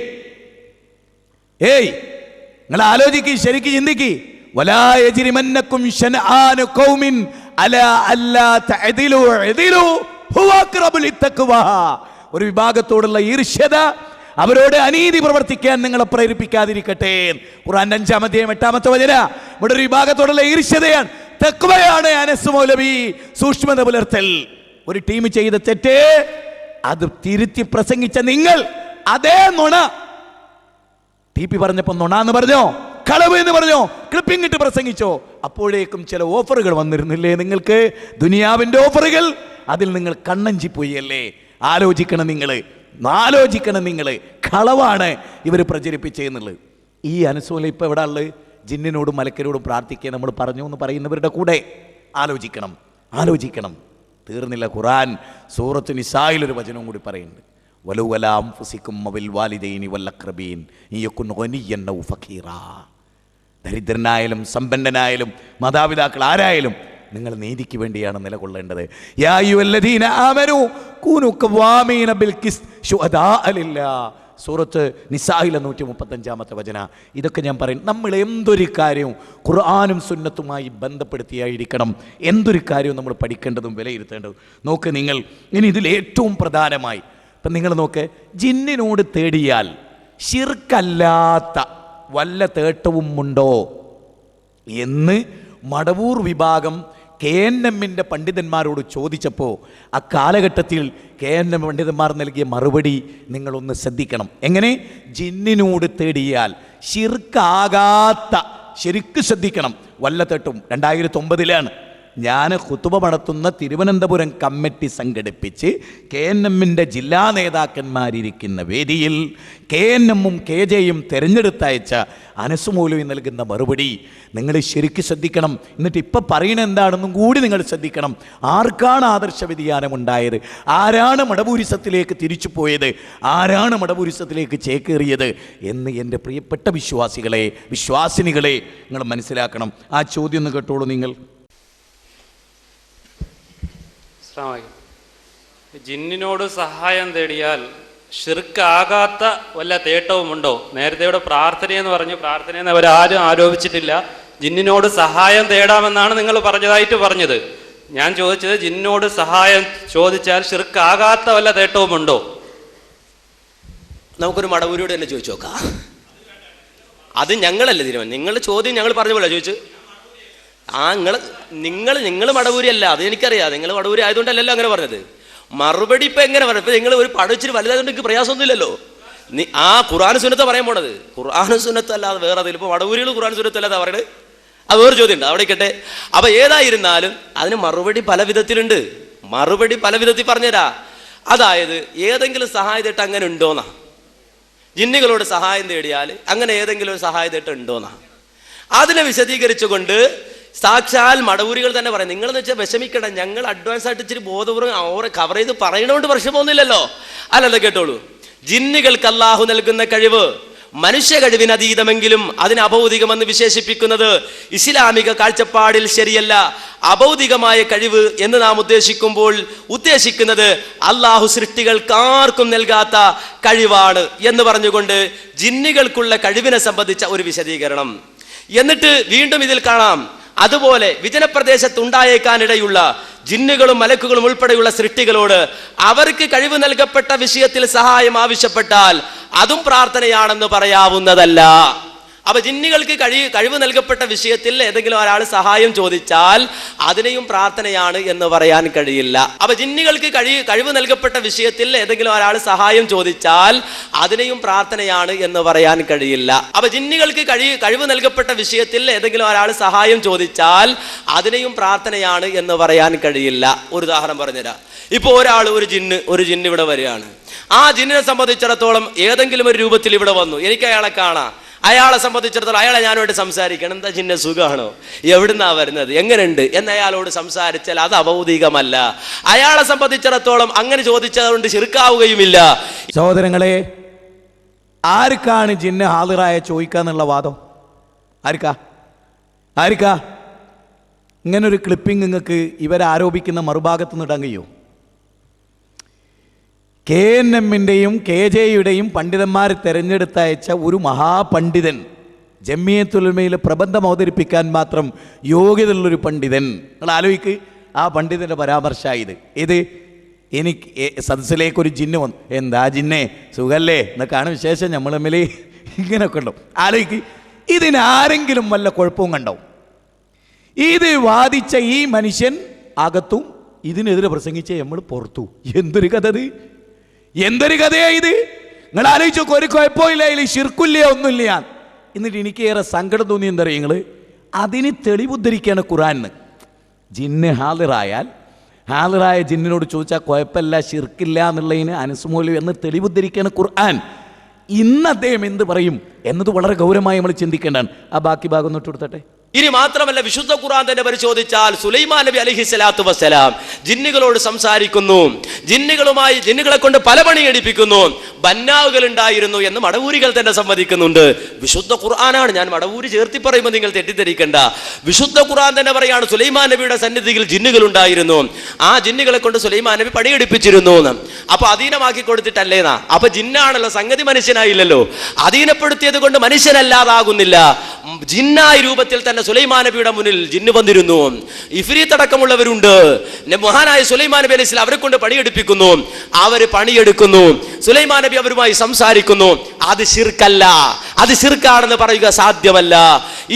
നിങ്ങൾ ആലോചിക്ക്, ശരിക്ക് ചിന്തിക്ക്. വലാ യജ്രിമന്നകും ശനആനു ഖൗമിൻ അലാ അല്ലാ തഅദിലു അദിലു ഹുവ അഖ്റബു ലിത്തഖ്വ. ഒരു വിഭാഗത്തോടുള്ള ഈർഷ്യത, അവരോട് അനീതി പ്രവർത്തിക്കാൻ നിങ്ങളെ പ്രേരിപ്പിക്കാതിരിക്കട്ടെ. ഖുർആൻ 5-ാം അധ്യായം 8-ാമത്തെ വചനം. ഇവിടെ ഒരു വിഭാഗത്തോടുള്ള ഈർഷ്യതയാണ്, തഖ്വയാണ് അനസ് മൗലവി സൂക്ഷ്മത പുലർത്തൽ. ഒരു ടീം ചെയ്ത തെറ്റ് അത് തിരുത്തി പ്രസംഗിച്ച നിങ്ങൾ അതേ നുണ ടി പി പറഞ്ഞപ്പോ നുണ എന്ന് പറഞ്ഞോ, കളവ് എന്ന് പറഞ്ഞോ, ക്ലിപ്പിംഗ് ഇട്ട് പ്രസംഗിച്ചോ. അപ്പോഴേക്കും ചില ഓഫറുകൾ വന്നിരുന്നില്ലേ നിങ്ങൾക്ക്? ദുനിയാവിന്റെ ഓഫറുകൾ. അതിൽ നിങ്ങൾ കണ്ണഞ്ചിപ്പോയി അല്ലേ? ആലോചിക്കണം നിങ്ങൾ. കളവാണ് ഇവർ പ്രചരിപ്പിച്ചെന്നുള്ളത്. ഈ അനുസൂല ഇപ്പൊ എവിടെ ഉള്ളത്? ജിന്നിനോടും മലക്കരോടും പ്രാർത്ഥിക്കുക നമ്മൾ പറഞ്ഞു എന്ന് പറയുന്നവരുടെ കൂടെ. ആലോചിക്കണം. തീർന്നില്ല. ഖുർആൻ സൂറത്ത് നിസായിൽ ഒരു വചനവും കൂടി പറയുന്നുണ്ട്. വലൗവലാം ഫുസിക്കും മവിൽ വാലിദൈനി വല്ലഖ്റബീൻ യകുൻ ഗനിയൻ ഔ ഫഖീറാ. ദരിദ്രനായാലും സമ്പന്നനായാലും മാതാപിതാക്കൾ ആരായാലും നിങ്ങൾ നീതിക്ക് വേണ്ടിയാണ് നിലകൊള്ളേണ്ടത്. യാ അയ്യുഹല്ലദീന ആമനൂ കൂനൂ ഖവാമീന ബിൽ ഖിസ്ത് ശുഹദാഅ ലില്ലാഹ്. സൂറത്ത് നിസായിലെ 135-ാമത്തെ വചന. ഇതൊക്കെ ഞാൻ പറയും. നമ്മൾ എന്തൊരു കാര്യവും ഖുർആനും സുന്നത്തുമായി ബന്ധപ്പെടുത്തിയായിരിക്കണം എന്തൊരു കാര്യവും നമ്മൾ പഠിക്കേണ്ടതും വിലയിരുത്തേണ്ടതും. നോക്ക് നിങ്ങൾ, ഇനി ഇതിൽ ഏറ്റവും പ്രധാനമായി ഇപ്പം നിങ്ങൾ നോക്ക്, ജിന്നിനോട് തേടിയാൽ ശിർക്കല്ലാത്ത വല്ല തേട്ടവും ഉണ്ടോ എന്ന് മടവൂർ വിഭാഗം KNM പണ്ഡിതന്മാരോട് ചോദിച്ചപ്പോൾ ആ കാലഘട്ടത്തിൽ KNM പണ്ഡിതന്മാർ നൽകിയ മറുപടി നിങ്ങളൊന്ന് ശ്രദ്ധിക്കണം. എങ്ങനെ? ജിന്നിനോട് തേടിയാൽ ശിർക്കാകാത്ത, ശരിക്ക് ശ്രദ്ധിക്കണം, വല്ല തേട്ടും. 2009 ഞാൻ ഖുതുബ നടത്തുന്ന തിരുവനന്തപുരം കമ്മിറ്റി സംഘടിപ്പിച്ച് KNM ജില്ലാ നേതാക്കന്മാരിരിക്കുന്ന വേദിയിൽ KNM KJയും തിരഞ്ഞെടുത്തയച്ച അനസ് മൗലവി നൽകുന്ന മറുപടി നിങ്ങൾ ശരിക്കും ശ്രദ്ധിക്കണം. എന്നിട്ട് ഇപ്പം പറയുന്നത് എന്താണെന്നും കൂടി നിങ്ങൾ ശ്രദ്ധിക്കണം. ആർക്കാണ് ആദർശ വ്യതിയാനം ഉണ്ടായത്? ആരാണ് മടപൂരിസത്തിലേക്ക് തിരിച്ചു പോയത്? ആരാണ് മടപൂരിസത്തിലേക്ക് ചേക്കേറിയത് എന്ന് എൻ്റെ പ്രിയപ്പെട്ട വിശ്വാസിനികളെ നിങ്ങൾ മനസ്സിലാക്കണം. ആ ചോദ്യം ഒന്ന് കേട്ടോളൂ നിങ്ങൾ. ജിന്നിനോട് സഹായം തേടിയാൽ ഷിർക്കാകാത്ത വല്ല തേട്ടവുമുണ്ടോ? നേരത്തെ ഇവിടെ പ്രാർത്ഥനയെന്ന് പറഞ്ഞു, പ്രാർത്ഥനയെന്ന് അവരാരും ആരോപിച്ചിട്ടില്ല. ജിന്നിനോട് സഹായം തേടാമെന്നാണ് നിങ്ങൾ പറഞ്ഞത്. ഞാൻ ചോദിച്ചത്, ജിന്നിനോട് സഹായം ചോദിച്ചാൽ ഷിർക്കാകാത്ത വല്ല തേട്ടവുമുണ്ടോ? നമുക്കൊരു മടവൂരിയോട് തന്നെ ചോദിച്ചു നോക്കാം. അത് ഞങ്ങളല്ലേ തീരുമാനം. നിങ്ങൾ ചോദ്യം ഞങ്ങൾ പറഞ്ഞ പോലെ ചോദിച്ചു. നിങ്ങൾ മടവൂരി അല്ല, അത് എനിക്കറിയാം. നിങ്ങൾ മടവൂരി ആയതുകൊണ്ടല്ലല്ലോ അങ്ങനെ പറഞ്ഞത്. മറുപടി ഇപ്പൊ എങ്ങനെ പറഞ്ഞു? ഇപ്പൊ നിങ്ങൾ ഒരു പഠിച്ചിട്ട് വലുതായതുകൊണ്ട് എനിക്ക് പ്രയാസമൊന്നുമില്ലല്ലോ. ആ ഖുർആൻ സുന്നത്ത് പറയാൻ പോണത്. ഖുർആൻ സുന്നത്ത് അല്ലാതെ വേറെ അതിൽ ഇപ്പൊ മടവൂരികൾ ഖുർആൻ സുന്നത്ത് അല്ലാതെ പറയുന്നത്. അത് വേറെ ചോദ്യം ഉണ്ട്, അവിടെ ഇരിക്കട്ടെ. അപ്പൊ ഏതായിരുന്നാലും അതിന് മറുപടി പല വിധത്തിലുണ്ട്. മറുപടി പല വിധത്തിൽ പറഞ്ഞുതരാ. അതായത് ഏതെങ്കിലും സഹായത്തേട്ട് അങ്ങനെ ഉണ്ടോന്നാ? ജിന്നുകളോട് സഹായം തേടിയാൽ അങ്ങനെ ഏതെങ്കിലും ഒരു സഹായത്തേട്ട് ഉണ്ടോന്നാ? അതിനെ വിശദീകരിച്ചുകൊണ്ട് സാക്ഷാൽ മടവൂരികൾ തന്നെ പറയും. നിങ്ങളെന്ന് വെച്ചാൽ വിഷമിക്കണം, ഞങ്ങൾ അഡ്വാൻസ് ആയിട്ട് ഇച്ചിരി ബോധപൂർവ്വം അവരെ കവർ ചെയ്ത് പറയണോണ്ട് പ്രശ്നമൊന്നുമില്ലല്ലോ. അല്ലല്ലോ, കേട്ടോളൂ. ജിന്നുകൾക്ക് അല്ലാഹു നൽകുന്ന കഴിവ് മനുഷ്യ കഴിവിന് അതീതമെങ്കിലും അതിന് അഭൗതികമെന്ന് വിശേഷിപ്പിക്കുന്നത് ഇസ്ലാമിക കാഴ്ചപ്പാടിൽ ശരിയല്ല. അഭൗതികമായ കഴിവ് എന്ന് നാം ഉദ്ദേശിക്കുന്നത് അല്ലാഹു സൃഷ്ടികൾക്കാർക്കും നൽകാത്ത കഴിവാണ് എന്ന് പറഞ്ഞുകൊണ്ട് ജിന്നുകൾക്കുള്ള കഴിവിനെ സംബന്ധിച്ച ഒരു വിശദീകരണം. എന്നിട്ട് വീണ്ടും ഇതിൽ കാണാം, അതുപോലെ വിജനപ്രദേശത്തുണ്ടായേക്കാനിടയുള്ള ജിന്നുകളും മലക്കുകളും ഉൾപ്പെടെയുള്ള സൃഷ്ടികളോട് അവർക്ക് കഴിവ് നൽകപ്പെട്ട വിഷയത്തിൽ സഹായം ആവശ്യപ്പെട്ടാൽ അതും പ്രാർത്ഥനയാണെന്ന് പറയാവുന്നതല്ല. അപ്പൊ ജിന്നുകൾക്ക് കഴിവ് നൽകപ്പെട്ട വിഷയത്തിൽ ഏതെങ്കിലും ഒരാൾ സഹായം ചോദിച്ചാൽ അതിനെയും പ്രാർത്ഥനയാണ് എന്ന് പറയാൻ കഴിയില്ല. അപ്പൊ ജിന്നുകൾക്ക് കഴിവ് നൽകപ്പെട്ട വിഷയത്തിൽ ഏതെങ്കിലും ഒരാൾ സഹായം ചോദിച്ചാൽ അതിനെയും പ്രാർത്ഥനയാണ് എന്ന് പറയാൻ കഴിയില്ല. അപ്പൊ ജിന്നുകൾക്ക് കഴിവ് നൽകപ്പെട്ട വിഷയത്തിൽ ഏതെങ്കിലും ഒരാൾ സഹായം ചോദിച്ചാൽ അതിനെയും പ്രാർത്ഥനയാണ് എന്ന് പറയാൻ കഴിയില്ല. ഒരു ഉദാഹരണം പറഞ്ഞുതരാം. ഇപ്പൊ ഒരു ജിന്ന് ഇവിടെ വരികയാണ്. ആ ജിന്നിനെ സംബന്ധിച്ചിടത്തോളം ഏതെങ്കിലും ഒരു രൂപത്തിൽ ഇവിടെ വന്നു, എനിക്ക് അയാളെ കാണാം. അയാളെ സംബന്ധിച്ചിടത്തോളം അയാളെ ഞാനുമായിട്ട് സംസാരിക്കണം. എന്താ ജിന്നെ സുഖമാണോ, എവിടുന്നാ വരുന്നത്, എങ്ങനെയുണ്ട് എന്ന് അയാളോട് സംസാരിച്ചാൽ അത് അഭൗതികമല്ല. അയാളെ സംബന്ധിച്ചിടത്തോളം അങ്ങനെ ചോദിച്ചതുകൊണ്ട് ശിർക്കാവുകയുമില്ല. സഹോദരങ്ങളെ, ആർക്കാണ് ജിന്ന് ഹാളിറായ ചോദിക്കാന്നുള്ള വാദം? ആർക്കാ ഇങ്ങനൊരു ക്ലിപ്പിംഗ് നിങ്ങൾക്ക് ഇവരാരോപിക്കുന്ന മറുഭാഗത്ത് നിന്ന് ഇടാൻ കഴിയുമോ? KNMന്റെയും KJയുടെയും പണ്ഡിതന്മാർ തിരഞ്ഞെടുത്തയച്ച ഒരു മഹാപണ്ഡിതൻ, ജമിയത്തുൽ പ്രബന്ധം അവതരിപ്പിക്കാൻ മാത്രം യോഗ്യതയുള്ളൊരു പണ്ഡിതൻ. നിങ്ങൾ ആലോചിക്ക്, ആ പണ്ഡിതൻ്റെ പരാമർശമായത് ഇത്. എനിക്ക് സദസ്സിലേക്കൊരു ജിന്ന് വന്നു, എന്താ ജിന്നെ സുഖല്ലേ എന്നൊക്കെയാണ് വിശേഷം, നമ്മൾ തമ്മിൽ ഇങ്ങനെയൊക്കെ ഉണ്ടോ? ആലോചിക്ക്, ഇതിനാരെങ്കിലും വല്ല കുഴപ്പവും കണ്ടോ? ഇത് വാദിച്ച ഈ മനുഷ്യൻ അകത്തും ഇതിനെതിരെ പ്രസംഗിച്ച നമ്മൾ പുറത്തു. എന്തൊരു കഥ ഇത്, എന്തൊരു കഥയാ ഇത്! നിങ്ങൾ ആലോചിച്ചോ, ഒരു കുഴപ്പമില്ല, ഇതിൽ ശിർക്കില്ല, ഒന്നുമില്ല. എന്നിട്ട് എനിക്ക് ഏറെ സങ്കടം തോന്നി. എന്താ പറയുക, നിങ്ങൾ അതിന് തെളിവുദ്ധരിക്കുകയാണ് ഖുർആനിന്ന്. ജിന്ന് ഹാളിറായ ജിന്നിനോട് ചോദിച്ചാൽ കുഴപ്പമില്ല, ശിർക്കില്ല എന്നുള്ളതിന് അനുസ്മൂലം എന്ന് തെളിവുദ്ധരിക്കുകയാണ് ഖുർആൻ. ഇന്ന് അദ്ദേഹം എന്ത് പറയും എന്നത് വളരെ ഗൗരവമായി നമ്മൾ ചിന്തിക്കേണ്ടതാണ്. ആ ബാക്കി ഭാഗം ഒന്ന് ഇട്ടെടുത്തട്ടെ. ഇനി മാത്രമല്ല, വിശുദ്ധ ഖുർആൻ തന്നെ പരിശോധിച്ചാൽ സുലൈമാൻ നബി അലൈഹിസ്സലാത്തു വസ്സലാം ജിന്നുകളോട് സംസാരിക്കുന്നു, ജിന്നുകളെ കൊണ്ട് പല പണി എടുപ്പിക്കുന്നു, ബന്നാവുകൾ ഉണ്ടായിരുന്നു എന്ന് മടവൂരികൾ തന്നെ സമ്മതിക്കുന്നുണ്ട്. വിശുദ്ധ ഖുർആനാണ്, ഞാൻ മടവൂരി ചേർത്തി പറയുമ്പോൾ നിങ്ങൾ തെറ്റിദ്ധരിക്കണ്ട. വിശുദ്ധ ഖുർആൻ തന്നെ പറയാണ് സുലൈമാൻ നബിയുടെ സന്നിധിയിൽ ജിന്നുകൾ ഉണ്ടായിരുന്നു, ആ ജിന്നുകളെ കൊണ്ട് സുലൈമാൻ നബി പണിയെടുപ്പിച്ചിരുന്നു. അപ്പൊ അധീനമാക്കി കൊടുത്തിട്ടല്ലേന്നാ? അപ്പൊ ജിന്നാണല്ലോ, സംഗതി മനുഷ്യനായില്ലല്ലോ. അധീനപ്പെടുത്തിയത് കൊണ്ട് മനുഷ്യനല്ലാതാകുന്നില്ല. ജിന്നായ രൂപത്തിൽ തന്നെ സുലൈമാൻ നബിയുടെ മുന്നിൽ ജിന്ന് വന്നിരുന്നു. ഇഫ്രീത്ത് അടക്കമുള്ളവരുണ്ട്. മഹാനായ സുലൈമാൻ നബി അലൈഹി സ്വലാം അവരെ കൊണ്ട് പണിയെടുപ്പിക്കുന്നു, അവര് പണിയെടുക്കുന്നു, സുലൈമാൻ നബി അവരുമായി സംസാരിക്കുന്നു. അത് ശിർക്കല്ല, അത് ശിർക്കാണെന്ന് പറയുക സാധ്യമല്ല.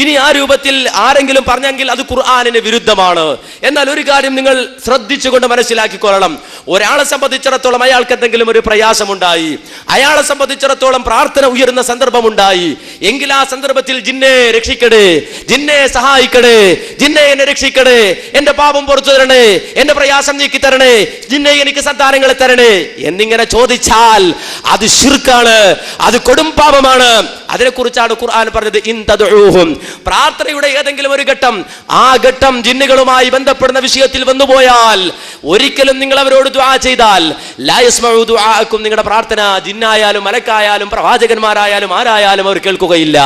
ഇനി ആ രൂപത്തിൽ ആരെങ്കിലും പറഞ്ഞെങ്കിൽ അത് ഖുർആനിന് വിരുദ്ധമാണ്. എന്നാൽ ഒരു കാര്യം നിങ്ങൾ ശ്രദ്ധിച്ചുകൊണ്ട് മനസ്സിലാക്കിക്കൊള്ളണം. ഒരാളെ സംബന്ധിച്ചിടത്തോളം അയാൾക്ക് എന്തെങ്കിലും ഒരു പ്രയാസമുണ്ടായി, അയാളെ സംബന്ധിച്ചിടത്തോളം പ്രാർത്ഥന ഉയരുന്ന സന്ദർഭമുണ്ടായി എങ്കിൽ ആ സന്ദർഭത്തിൽ ജിന്നെ രക്ഷിക്കണേ, ജിന്നെ സഹായിക്കണേ, ജിന്നെ എന്നെ രക്ഷിക്കണേ, എന്റെ പാപം പുറത്തു തരണേ, എന്റെ പ്രയാസം നീക്കി തരണേ, ജിന്നെ എനിക്ക് സന്താനങ്ങളെ തരണേ എന്നിങ്ങനെ ചോദിച്ചാൽ അത് ശിർക്കാണ്, അത് കൊടും പാപമാണ്. അതിനെക്കുറിച്ചാണ് ഖുർആൻ പറഞ്ഞത്, ഇൻ തദ്ഉഹും. പ്രാർത്ഥനയുടെ ഏതെങ്കിലും ഒരു ഘട്ടം, ആ ഘട്ടം ജിന്നുകളുമായി ബന്ധപ്പെടുന്ന വിഷയത്തിൽ വന്നുപോയാൽ ഒരിക്കലും നിങ്ങൾ അവരോട് ദുആ ചെയ്താൽ ലാ യസ്മഉ ദുആഅക്കും, നിങ്ങളുടെ പ്രാർത്ഥന ജിന്നായാലും മലക്കായാലും പ്രവാചകന്മാരായാലും ആരായാലും അവർ കേൾക്കുകയില്ല.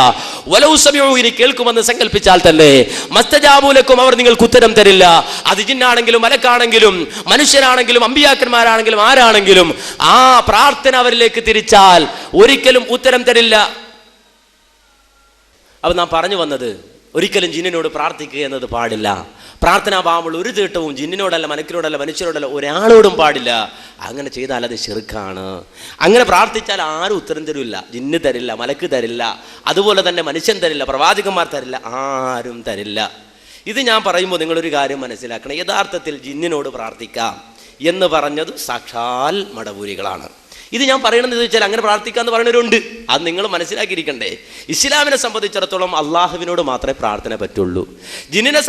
വലൗ സമിഉ, ഇനി കേൾക്കുമെന്ന് സങ്കല്പിച്ചാൽ തന്നെ മസ്തജാബു ലക്കും, അവർ നിങ്ങൾക്ക് ഉത്തരം തരില്ല. അത് ജിന്നാണെങ്കിലും മലക്കാണെങ്കിലും മനുഷ്യരാണെങ്കിലും അമ്പിയാക്കന്മാരാണെങ്കിലും ആരാണെങ്കിലും ആ പ്രാർത്ഥന അവരിലേക്ക് തിരിച്ചാൽ ഒരിക്കലും ഉത്തരം തരില്ല. അപ്പൊ നാം പറഞ്ഞു വന്നത്, ഒരിക്കലും ജിന്നിനോട് പ്രാർത്ഥിക്കുക എന്നത് പാടില്ല. പ്രാർത്ഥനാ ഭാവമുള്ള ഒരു തീട്ടവും ജിന്നിനോടല്ല, മലക്കിനോടല്ല, മനുഷ്യരോടല്ല, ഒരാളോടും പാടില്ല. അങ്ങനെ ചെയ്താൽ അത് ശിർക്കാണ്. അങ്ങനെ പ്രാർത്ഥിച്ചാൽ ആരും ഉത്തരം തരില്ല. ജിന്ന് തരില്ല, മലക്ക് തരില്ല, അതുപോലെ തന്നെ മനുഷ്യൻ തരില്ല, പ്രവാചകന്മാർ തരില്ല, ആരും തരില്ല. ഇത് ഞാൻ പറയുമ്പോൾ നിങ്ങളൊരു കാര്യം മനസ്സിലാക്കണം. യഥാർത്ഥത്തിൽ ജിന്നിനോട് പ്രാർത്ഥിക്കാം എന്ന് പറഞ്ഞത് സാക്ഷാൽ മടവൂരികളാണ്. ഇത് ഞാൻ പറയണമെന്ന് ചോദിച്ചാൽ അങ്ങനെ പ്രാർത്ഥിക്കാന്ന് പറയുന്നവരുണ്ട്. അത് നിങ്ങൾ മനസ്സിലാക്കിയിരിക്കണ്ടേ. ഇസ്ലാമിനെ സംബന്ധിച്ചിടത്തോളം അള്ളാഹുവിനോട് മാത്രമേ പ്രാർത്ഥന പറ്റുള്ളൂ. ജിന്നിനെ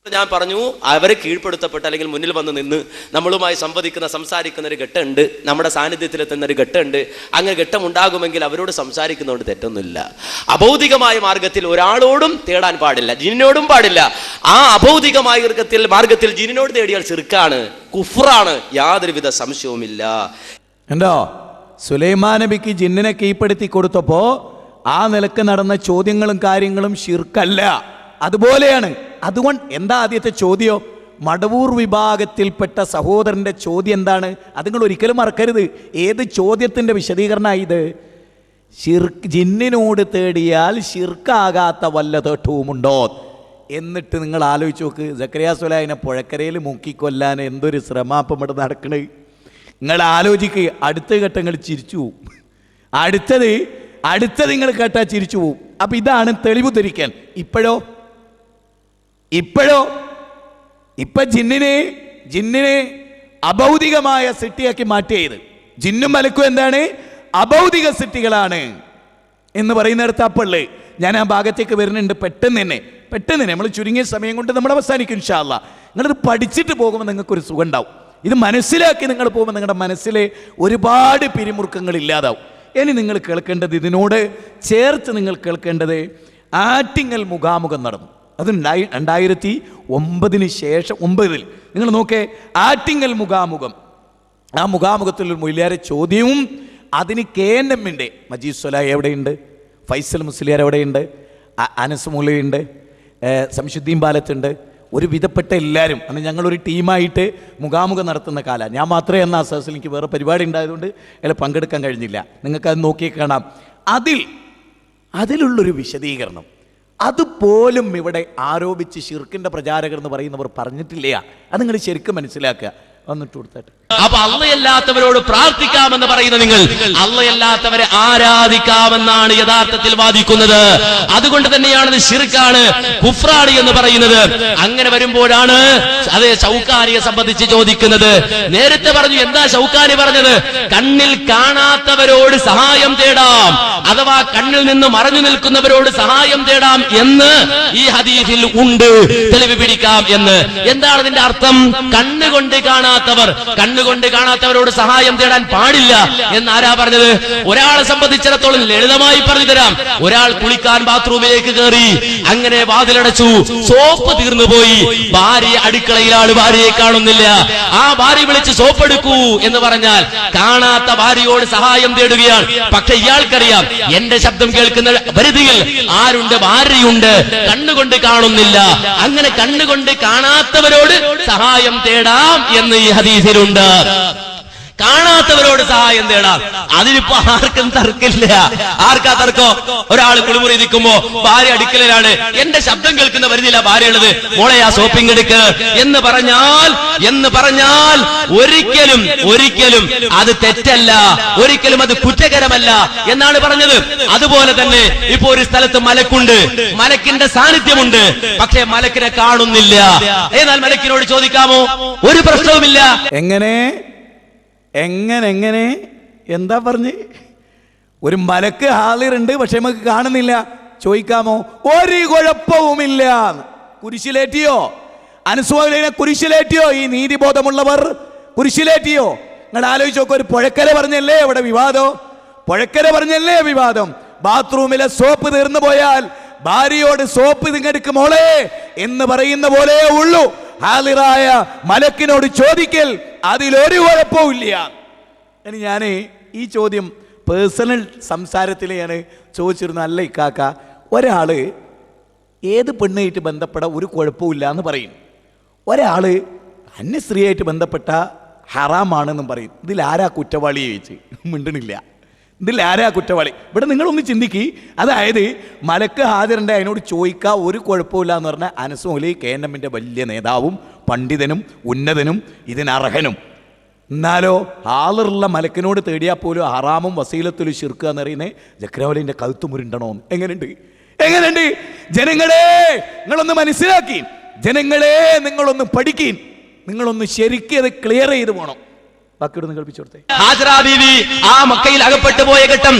ഞാൻ പറഞ്ഞു, അവരെ കീഴ്പ്പെടുത്തപ്പെട്ട അല്ലെങ്കിൽ മുന്നിൽ വന്ന് നിന്ന് നമ്മളുമായി സംസാരിക്കുന്ന ഒരു ഘട്ടമുണ്ട്, നമ്മുടെ സാന്നിധ്യത്തിലെത്തുന്ന ഒരു ഘട്ടമുണ്ട്. അങ്ങനെ ഘട്ടം ഉണ്ടാകുമെങ്കിൽ അവരോട് സംസാരിക്കുന്നതുകൊണ്ട് തെറ്റൊന്നുമില്ല. അഭൗതികമായ മാർഗത്തിൽ ഒരാളോടും തേടാൻ പാടില്ല, ജിന്നിനോടും പാടില്ല. ആ അഭൗതികമായ മാർഗത്തിൽ ജിന്നിനോട് തേടിയാൽ ശിർക്കാണ്, കുഫ്റാണ്, യാതൊരുവിധ സംശയവുമില്ല. എന്തോ സുലൈമാൻ നബിക്ക് ജിന്നിനെ കീഴ്പ്പെടുത്തി കൊടുത്തപ്പോ ആ നിലക്ക് നടന്ന ചോദ്യങ്ങളും കാര്യങ്ങളും ശിർക്കല്ല, അതുപോലെയാണ്. അതുകൊണ്ട് എന്താ ആദ്യത്തെ ചോദ്യം? മടവൂർ വിഭാഗത്തിൽപ്പെട്ട സഹോദരന്റെ ചോദ്യം എന്താണ്? അത് നിങ്ങൾ ഒരിക്കലും മറക്കരുത്. ഏത് ചോദ്യത്തിന്റെ വിശദീകരണമായി ഇത്? ജിന്നിനോട് തേടിയാൽ ശിർക്കാകാത്ത വല്ല തേട്ടവുമുണ്ടോ? എന്നിട്ട് നിങ്ങൾ ആലോചിച്ച് നോക്ക്, സക്കരിയ സ്വലാഹിനെ പുഴക്കരയിൽ മുക്കിക്കൊല്ലാൻ എന്തൊരു ശ്രമാപ്പം ഇവിടെ നടക്കണേ. നിങ്ങൾ ആലോചിക്കുക. അടുത്ത ഘട്ടങ്ങൾ ചിരിച്ചു പോവും, അടുത്തത് നിങ്ങൾ കേട്ടാൽ ചിരിച്ചു പോവും. അപ്പൊ ഇതാണ് തെളിവ് ധരിക്കാൻ. ഇപ്പൊ ജിന്നിനെ അഭൗതികമായ സൃഷ്ടിയാക്കി മാറ്റിയത്. ജിന്നും മലക്കും എന്താണ്? അഭൗതിക സൃഷ്ടികളാണ് എന്ന് പറയുന്നിടത്ത് അപ്പള്ളേ ഞാൻ ആ ഭാഗത്തേക്ക് വരുന്നുണ്ട്. പെട്ടെന്ന് തന്നെ നമ്മൾ ചുരുങ്ങിയ സമയം കൊണ്ട് നമ്മൾ അവസാനിക്കും ഇൻഷാ അല്ലാഹ്. നിങ്ങളിത് പഠിച്ചിട്ട് പോകുമ്പോൾ നിങ്ങൾക്കൊരു സുഖം ഉണ്ടാവും. ഇത് മനസ്സിലാക്കി നിങ്ങൾ പോകുമ്പോൾ നിങ്ങളുടെ മനസ്സിലെ ഒരുപാട് പിരിമുറുക്കങ്ങൾ ഇല്ലാതാവും. ഇനി നിങ്ങൾ കേൾക്കേണ്ടത്, ഇതിനോട് ചേർത്ത് നിങ്ങൾ കേൾക്കേണ്ടത്, ആറ്റിങ്ങൽ മുഖാമുഖം നടന്നു. അത് 2009 ശേഷം 9 നിങ്ങൾ നോക്കേ, ആറ്റിങ്ങൽ മുഖാമുഖം. ആ മുഖാമുഖത്തിലൊരു മൊയ്ലിയാരെ ചോദ്യവും അതിന് KNMന്റെ മജീദ് സ്വലാഹി എവിടെയുണ്ട്, ഫൈസൽ മുസ്ലിയാർ എവിടെയുണ്ട്, അനസ് മൂലയുണ്ട്, സംശുദ്ദീൻ ബാലത്തുണ്ട്, ഒരു വിധപ്പെട്ട എല്ലാവരും. അന്ന് ഞങ്ങളൊരു ടീമായിട്ട് മുഖാമുഖം നടത്തുന്ന കാലം. ഞാൻ മാത്രമേ എന്ന അസസിൽ, എനിക്ക് വേറെ പരിപാടി ഉണ്ടായതുകൊണ്ട് അതിൽ പങ്കെടുക്കാൻ കഴിഞ്ഞില്ല. നിങ്ങൾക്കത് നോക്കി കാണാം. അതിലുള്ളൊരു വിശദീകരണം അതുപോലും ഇവിടെ ആരോപിച്ച് ശിർക്കിൻ്റെ പ്രചാരകർ എന്ന് പറയുന്നവർ പറഞ്ഞിട്ടില്ല. അത് നിങ്ങൾ ശരിക്കും മനസ്സിലാക്കുക. വന്നിട്ട് കൊടുത്തിട്ട് അപ്പൊ അള്ളയല്ലാത്തവരോട് പ്രാർത്ഥിക്കാമെന്ന് പറയുന്ന നിങ്ങൾ അള്ളയല്ലാത്തവരെ ആരാധിക്കാമെന്നാണ് യഥാർത്ഥത്തിൽ വാദിക്കുന്നത്. അതുകൊണ്ട് തന്നെയാണ് ശിർക്കാണ്, കുഫ്രാണ് എന്ന് പറയുന്നത്. അങ്ങനെ വരുമ്പോഴാണ് അതേ ശൗക്കാനിയെ സംബന്ധിച്ച് ചോദിക്കുന്നത്. നേരത്തെ പറഞ്ഞു, എന്താ ശൗക്കാനി പറഞ്ഞത്? കണ്ണിൽ കാണാത്തവരോട് സഹായം തേടാം, അഥവാ കണ്ണിൽ നിന്ന് മറഞ്ഞു നിൽക്കുന്നവരോട് സഹായം തേടാം എന്ന് ഈ ഹദീസിൽ ഉണ്ട്, തെളിവ് പിടിക്കാം എന്ന്. എന്താണ് ഇതിന്റെ അർത്ഥം? കണ്ണുകൊണ്ട് കണ്ണുകൊണ്ട് കാണാത്തവരോട് സഹായം തേടാൻ പാടില്ല എന്ന് ആരാ പറഞ്ഞത്? ഒരാളെ സംബന്ധിച്ചിടത്തോളം ലളിതമായി പറഞ്ഞു തരാം. ഒരാൾ കുളിക്കാൻ ബാത്റൂമിലേക്ക് കയറി, അങ്ങനെ വാതിലടച്ചു, സോപ്പ് തീർന്നു പോയി, ഭാര്യ അടുക്കളയിലാണ്, ഭാര്യയെ കാണുന്നില്ല. ആ ഭാര്യ വിളിച്ച് സോപ്പ് എടുക്കൂ എന്ന് പറഞ്ഞാൽ കാണാത്ത ഭാര്യയോട് സഹായം തേടുകയാണ്. പക്ഷെ ഇയാൾക്കറിയാം എന്റെ ശബ്ദം കേൾക്കുന്ന പരിധിയിൽ ആരുണ്ട്? ഭാര്യയുണ്ട്, കണ്ണുകൊണ്ട് കാണുന്നില്ല. അങ്ങനെ കണ്ണുകൊണ്ട് കാണാത്തവരോട് സഹായം തേടാം എന്ന് ഈ ഹദീസിലുണ്ട്. കാണാത്തവരോട് സഹായം തേടാം. അതിനിപ്പോ ആർക്കും തർക്കില്ല. ആർക്കാ തർക്കം? ഒരാൾ കുളിമുറി നിൽക്കുമ്പോ ഭാര്യ അടുക്കളയിലാണ്, എന്റെ ശബ്ദം കേൾക്കുന്ന പരിധിയില്ല ഭാര്യ ഉള്ളത്, മോളെ ആ സോപ്പിംഗ് എടുക്ക് എന്ന് പറഞ്ഞാൽ ഒരിക്കലും അത് തെറ്റല്ല, ഒരിക്കലും അത് കുറ്റകരമല്ല എന്നാണ് പറഞ്ഞത്. അതുപോലെ തന്നെ ഇപ്പൊ ഒരു സ്ഥലത്ത് മലക്കുണ്ട്, മലക്കിന്റെ സാന്നിധ്യമുണ്ട്, പക്ഷേ മലക്കിനെ കാണുന്നില്ല. എന്നാൽ മലക്കിനോട് ചോദിക്കാമോ? ഒരു പ്രശ്നവുമില്ല. എങ്ങനെ എന്താ പറഞ്ഞ്? ഒരു മലക്ക് ഹാളിറുണ്ട്, പക്ഷെ നമുക്ക് കാണുന്നില്ല. ചോദിക്കാമോ? ഒരു കുഴപ്പവുമില്ല. കുരിശിലേറ്റിയോ? അനുസ്വാലിനെ കുരിശിലേറ്റിയോ? ഈ നീതിബോധമുള്ളവർ കുരിശിലേറ്റിയോ? നിങ്ങൾ ആലോചിച്ച് നോക്കുക. ഒരു പുഴക്കര പറഞ്ഞല്ലേ ഇവിടെ വിവാദം? പുഴക്കര പറഞ്ഞല്ലേ വിവാദം? ബാത്റൂമിലെ സോപ്പ് തീർന്നു പോയാൽ ഭാര്യയോട് സോപ്പ് തിങ്ങെടുക്ക് മോളെ എന്ന് പറയുന്ന പോലെ ഉള്ളൂ. ഹാളിറായ മലക്കിനോട് ചോദിക്കൽ, അതിലൊരു കുഴപ്പമില്ല. ഇനി ഞാൻ ഈ ചോദ്യം പേഴ്സണൽ സംസാരത്തിൽ ഞാൻ ചോദിച്ചിരുന്നു. അല്ല ഇക്കാക്ക, ഒരാൾ ഏത് പെണ്ണായിട്ട് ബന്ധപ്പെട്ട ഒരു കുഴപ്പമില്ല എന്ന് പറയും, ഒരാൾ അന്യസ്ത്രീയായിട്ട് ബന്ധപ്പെട്ട ഹറാമാണെന്നും പറയും. ഇതിലാരാ കുറ്റവാളി ചോദിച്ച് മിണ്ടണില്ല. ഇതിലാരാ കുറ്റവാളി? ഇവിടെ നിങ്ങളൊന്ന് ചിന്തിക്കി. അതായത് മലക്ക് ഹാജറുണ്ട്, അതിനോട് ചോദിക്കുക, ഒരു കുഴപ്പമില്ല എന്ന് പറഞ്ഞാൽ അനസ് മൗലവി KNMന്റെ വലിയ നേതാവും പണ്ഡിതനും ഉന്നതനും ഇതിനർഹനും. എന്നാലോ ഹാളറുള്ള മലക്കിനോട് തേടിയാൽ പോലും ഹറാമും വസീലത്തിലും ശിർക്ക് എന്ന് പറയുന്നത് ജക്രാവലിന്റെ കഴുത്ത് മുരുണ്ടണോ? എങ്ങനെയുണ്ട്? ജനങ്ങളെ നിങ്ങളൊന്ന് മനസ്സിലാക്കി, ജനങ്ങളെ നിങ്ങളൊന്ന് പഠിക്കീൻ, നിങ്ങളൊന്ന് ശരിക്കും അത് ക്ലിയർ ചെയ്ത് പോകണം. ഹാജറ ബീവി ആ മക്കയിൽ അകപ്പെട്ടു പോയ ഘട്ടം,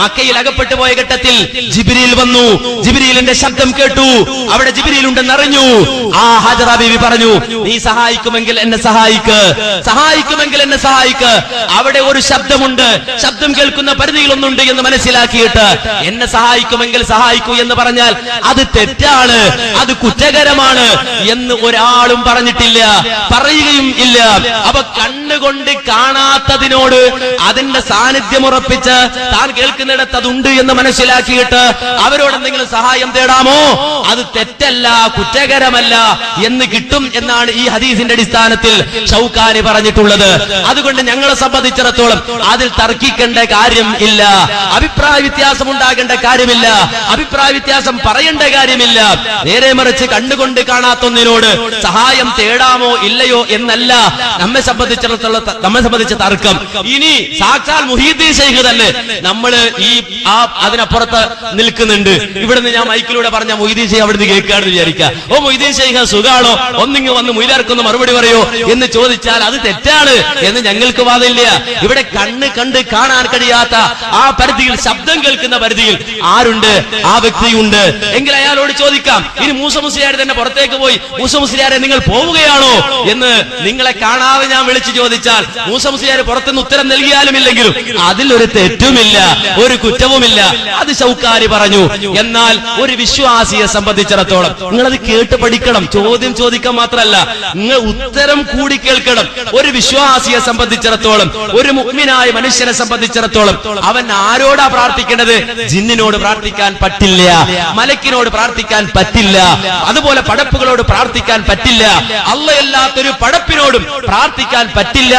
മക്കയിൽ അകപ്പെട്ടു പോയ ഘട്ടത്തിൽ ജിബ്രീൽ വന്നു. ജിബ്രീലിന്റെ ശബ്ദം കേട്ടു. അവിടെ ജിബ്രീൽ ഉണ്ടെന്ന് അറിഞ്ഞു. ആ ഹാജറ ബീവി പറഞ്ഞു, നീ സഹായിക്കുമെങ്കിൽ എന്നെ സഹായിക്ക്. അവിടെ ഒരു ശബ്ദമുണ്ട്, ശബ്ദം കേൾക്കുന്ന പരിധിയിൽ ഒന്നുണ്ട് എന്ന് മനസ്സിലാക്കിയിട്ട് എന്നെ സഹായിക്കുമെങ്കിൽ സഹായിക്കൂ എന്ന് പറഞ്ഞാൽ അത് തെറ്റാണ്, അത് കുറ്റകരമാണ് എന്ന് ഒരാളും പറഞ്ഞിട്ടില്ല, പറയുകയും ഇല്ല. അപ്പൊ കണ്ണുകൊണ്ട് കാണാത്തതിനോട് അതിന്റെ സാന്നിധ്യം ഉറപ്പിച്ച് താൻ കേൾക്കുന്നിടത്ത് അതുണ്ട് എന്ന് മനസ്സിലാക്കിയിട്ട് അവരോട് എന്തെങ്കിലും സഹായം തേടാമോ? അത് തെറ്റല്ല, കുറ്റകരമല്ല എന്ന് കിട്ടും എന്നാണ് ഈ ഹദീസിന്റെ അടിസ്ഥാനത്തിൽ ഷൗക്കാനി പറഞ്ഞിട്ടുള്ളത്. അതുകൊണ്ട് ഞങ്ങളെ സംബന്ധിച്ചിടത്തോളം അതിൽ തർക്കിക്കേണ്ട കാര്യം ഇല്ല, അഭിപ്രായ വ്യത്യാസം ഉണ്ടാകേണ്ട കാര്യമില്ല, അഭിപ്രായ വ്യത്യാസം പറയേണ്ട കാര്യമില്ല. നേരെ മറിച്ച് കണ്ണുകൊണ്ട് കാണാത്തൊന്നിനോട് സഹായം തേടാമോ ഇല്ലയോ എന്നല്ല നമ്മെ സംബന്ധിച്ച തർക്കം. ഇനി സാക്ഷാൽ മുഹീദ്ദീൻ ശൈഖ് തന്നെ നമ്മള് അതിനപ്പുറത്ത് നിൽക്കുന്നുണ്ട്. ഇവിടുന്ന് ഞാൻ മൈക്കിലൂടെ പറഞ്ഞ മുഹീദ്ദീൻ ശൈഖ് അവിടുന്ന് കേൾക്കാണെന്ന് വിചാരിക്കുക. ഓ മുഹീദ്ദീൻ ശൈഖ് സുഖാണോ, ഒന്നിങ്ങ് വന്ന് മുയിലാർക്കൊന്ന് മറുപടി പറയോ എന്ന് ചോദിച്ചാൽ അത് തെറ്റാണ് എന്ന് ഞങ്ങൾക്ക് വാദമില്ല. ഇവിടെ കണ്ട് കാണാൻ കഴിയാത്ത ആ പരിധിയിൽ, ശബ്ദം കേൾക്കുന്ന പരിധിയിൽ ആരുണ്ട്? ആ വ്യക്തിയുണ്ട് എങ്കിൽ അയാളോട് ചോദിക്കാം. ഇനി മൂസ മുസ്ലിയാർ തന്നെ പുറത്തേക്ക് പോയി, മൂസ മുസ്ലിയാരെ നിങ്ങൾ പോവുകയാണോ എന്ന് നിങ്ങൾ നിങ്ങളെ കാണാതെ ഞാൻ വിളിച്ചു ചോദിച്ചാൽ മൂസ മുസ്ലിയാർ പുറത്തുനിന്ന് ഉത്തരം നൽകിയാലും ഇല്ലെങ്കിലും അതിലൊരു തെറ്റുമില്ല, ഒരു കുറ്റവുമില്ല. അത് ശൗക്കാരി പറഞ്ഞു. എന്നാൽ ഒരു വിശ്വാസിയെ സംബന്ധിച്ചിടത്തോളം നിങ്ങളത് കേട്ട് പഠിക്കണം. ചോദ്യം ചോദിക്കാൻ മാത്രമല്ല, നിങ്ങൾ ഉത്തരം കൂടി കേൾക്കണം. ഒരു വിശ്വാസിയെ സംബന്ധിച്ചിടത്തോളം, ഒരു മുഅ്മിനായ മനുഷ്യനെ സംബന്ധിച്ചിടത്തോളം അവൻ ആരോടാ പ്രാർത്ഥിക്കേണ്ടത്? ജിന്നിനോട് പ്രാർത്ഥിക്കാൻ പറ്റില്ല, മലക്കിനോട് പ്രാർത്ഥിക്കാൻ പറ്റില്ല, അതുപോലെ പടപ്പുകളോട് പ്രാർത്ഥിക്കാൻ പറ്റില്ല, അല്ലാത്തൊരു പടപ്പിനോടും പ്രാർത്ഥിക്കാൻ പറ്റില്ല.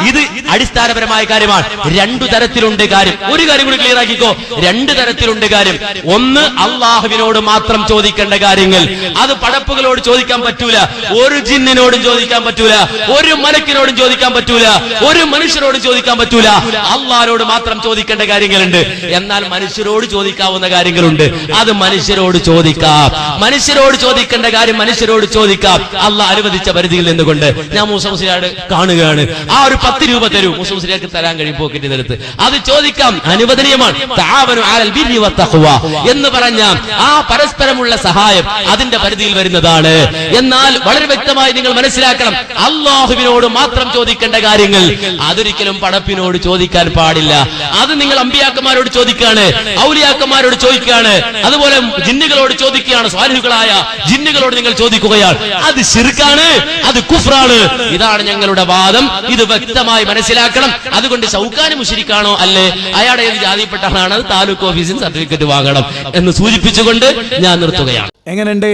ഇത് അടിസ്ഥാനപരമായ കാര്യമാണ്. രണ്ടു തരത്തിലുണ്ട് കാര്യം. ഒരു കാര്യം കൂടി ക്ലിയർ ആക്കിക്കോ, രണ്ടു തരത്തിലുണ്ട് കാര്യം. ഒന്ന്, അള്ളാഹുവിനോട് മാത്രം ചോദിക്കേണ്ട കാര്യങ്ങൾ, അത് പടപ്പുകളോട് ചോദിക്കാൻ പറ്റൂല, ഒരു ജിന്നിനോടും ചോദിക്കാൻ പറ്റൂല, ഒരു മലക്കിനോടും ചോദിക്കാൻ പറ്റൂല, ഒരു മനുഷ്യരോടും ചോദിക്കാൻ പറ്റൂല. അള്ളാഹിനോട് മാത്രം ചോദിക്കേണ്ട കാര്യങ്ങളുണ്ട്. എന്നാൽ മനുഷ്യരോട് ചോദിക്കാവുന്ന കാര്യങ്ങളുണ്ട്, അത് മനുഷ്യരോട് ചോദിക്കാം. മനുഷ്യരോട് ചോദിക്കേണ്ട കാര്യം മനുഷ്യരോട് ചോദിക്കാം, അള്ളാഹ് അനുവദിച്ച പരിധിയിൽ നിന്നുകൊണ്ട്. ഞാൻ മൂസ മുസ്ലിയാർ കാണുകയാണ്, ആ ഒരു 10 രൂപ തരൂ, മൂസ മുസ്ലിയാർക്ക് തരാൻ കഴിയും പോക്കറ്റിൽ നിന്നെടുത്ത്. അത് ചോദിക്കാം, അനുവദനീയമാണ്. തആവനു അലൽ ബിർരി വത്തഖ്വ എന്ന് പറഞ്ഞ ആ പരസ്പരമുള്ള സഹായം അതിന്റെ പരിധിയിൽ വരുന്നതാണ്. എന്നാൽ വളരെ വ്യക്തമായി നിങ്ങൾ മനസ്സിലാക്കണം, അള്ളാഹുവിനോട് മാത്രം ചോദിക്കേണ്ട കാര്യങ്ങൾ അതൊരിക്കലും പടപ്പിനോട് ചോദിക്കാൻ പാടില്ല. അത് നിങ്ങൾ അമ്പിയാക്കന്മാരോട് ചോദിക്കുകയാണ്, ഔലിയാക്കന്മാരോട് ചോദിക്കുകയാണ്, അതുപോലെ ജിന്നുകളോട് ചോദിക്കുകയാണ്. സ്വാലിഹുകളായ ജിന്നുകളോട് നിങ്ങൾ ചോദിക്കുകയാണ്, അത് ശിർക്കാണ്, അത് കുഫ്റാണ്. ഇതാണ് ഞങ്ങളുടെ വാദം. ഇത് വ്യക്തമായി മനസ്സിലാക്കണം. അതുകൊണ്ട് ശൗക്കാനി മുശ്രിക്കാണോ അല്ലേ, അയാളുടെ ഏത് ജാതിപ്പെട്ടാണ്, അത് താലൂക്ക് ഓഫീസിൽ സർട്ടിഫിക്കറ്റ് വാങ്ങണം എന്ന് സൂചിപ്പിച്ചുകൊണ്ട് ഞാൻ നിർത്തുകയാണ്. എങ്ങനെയുണ്ട്?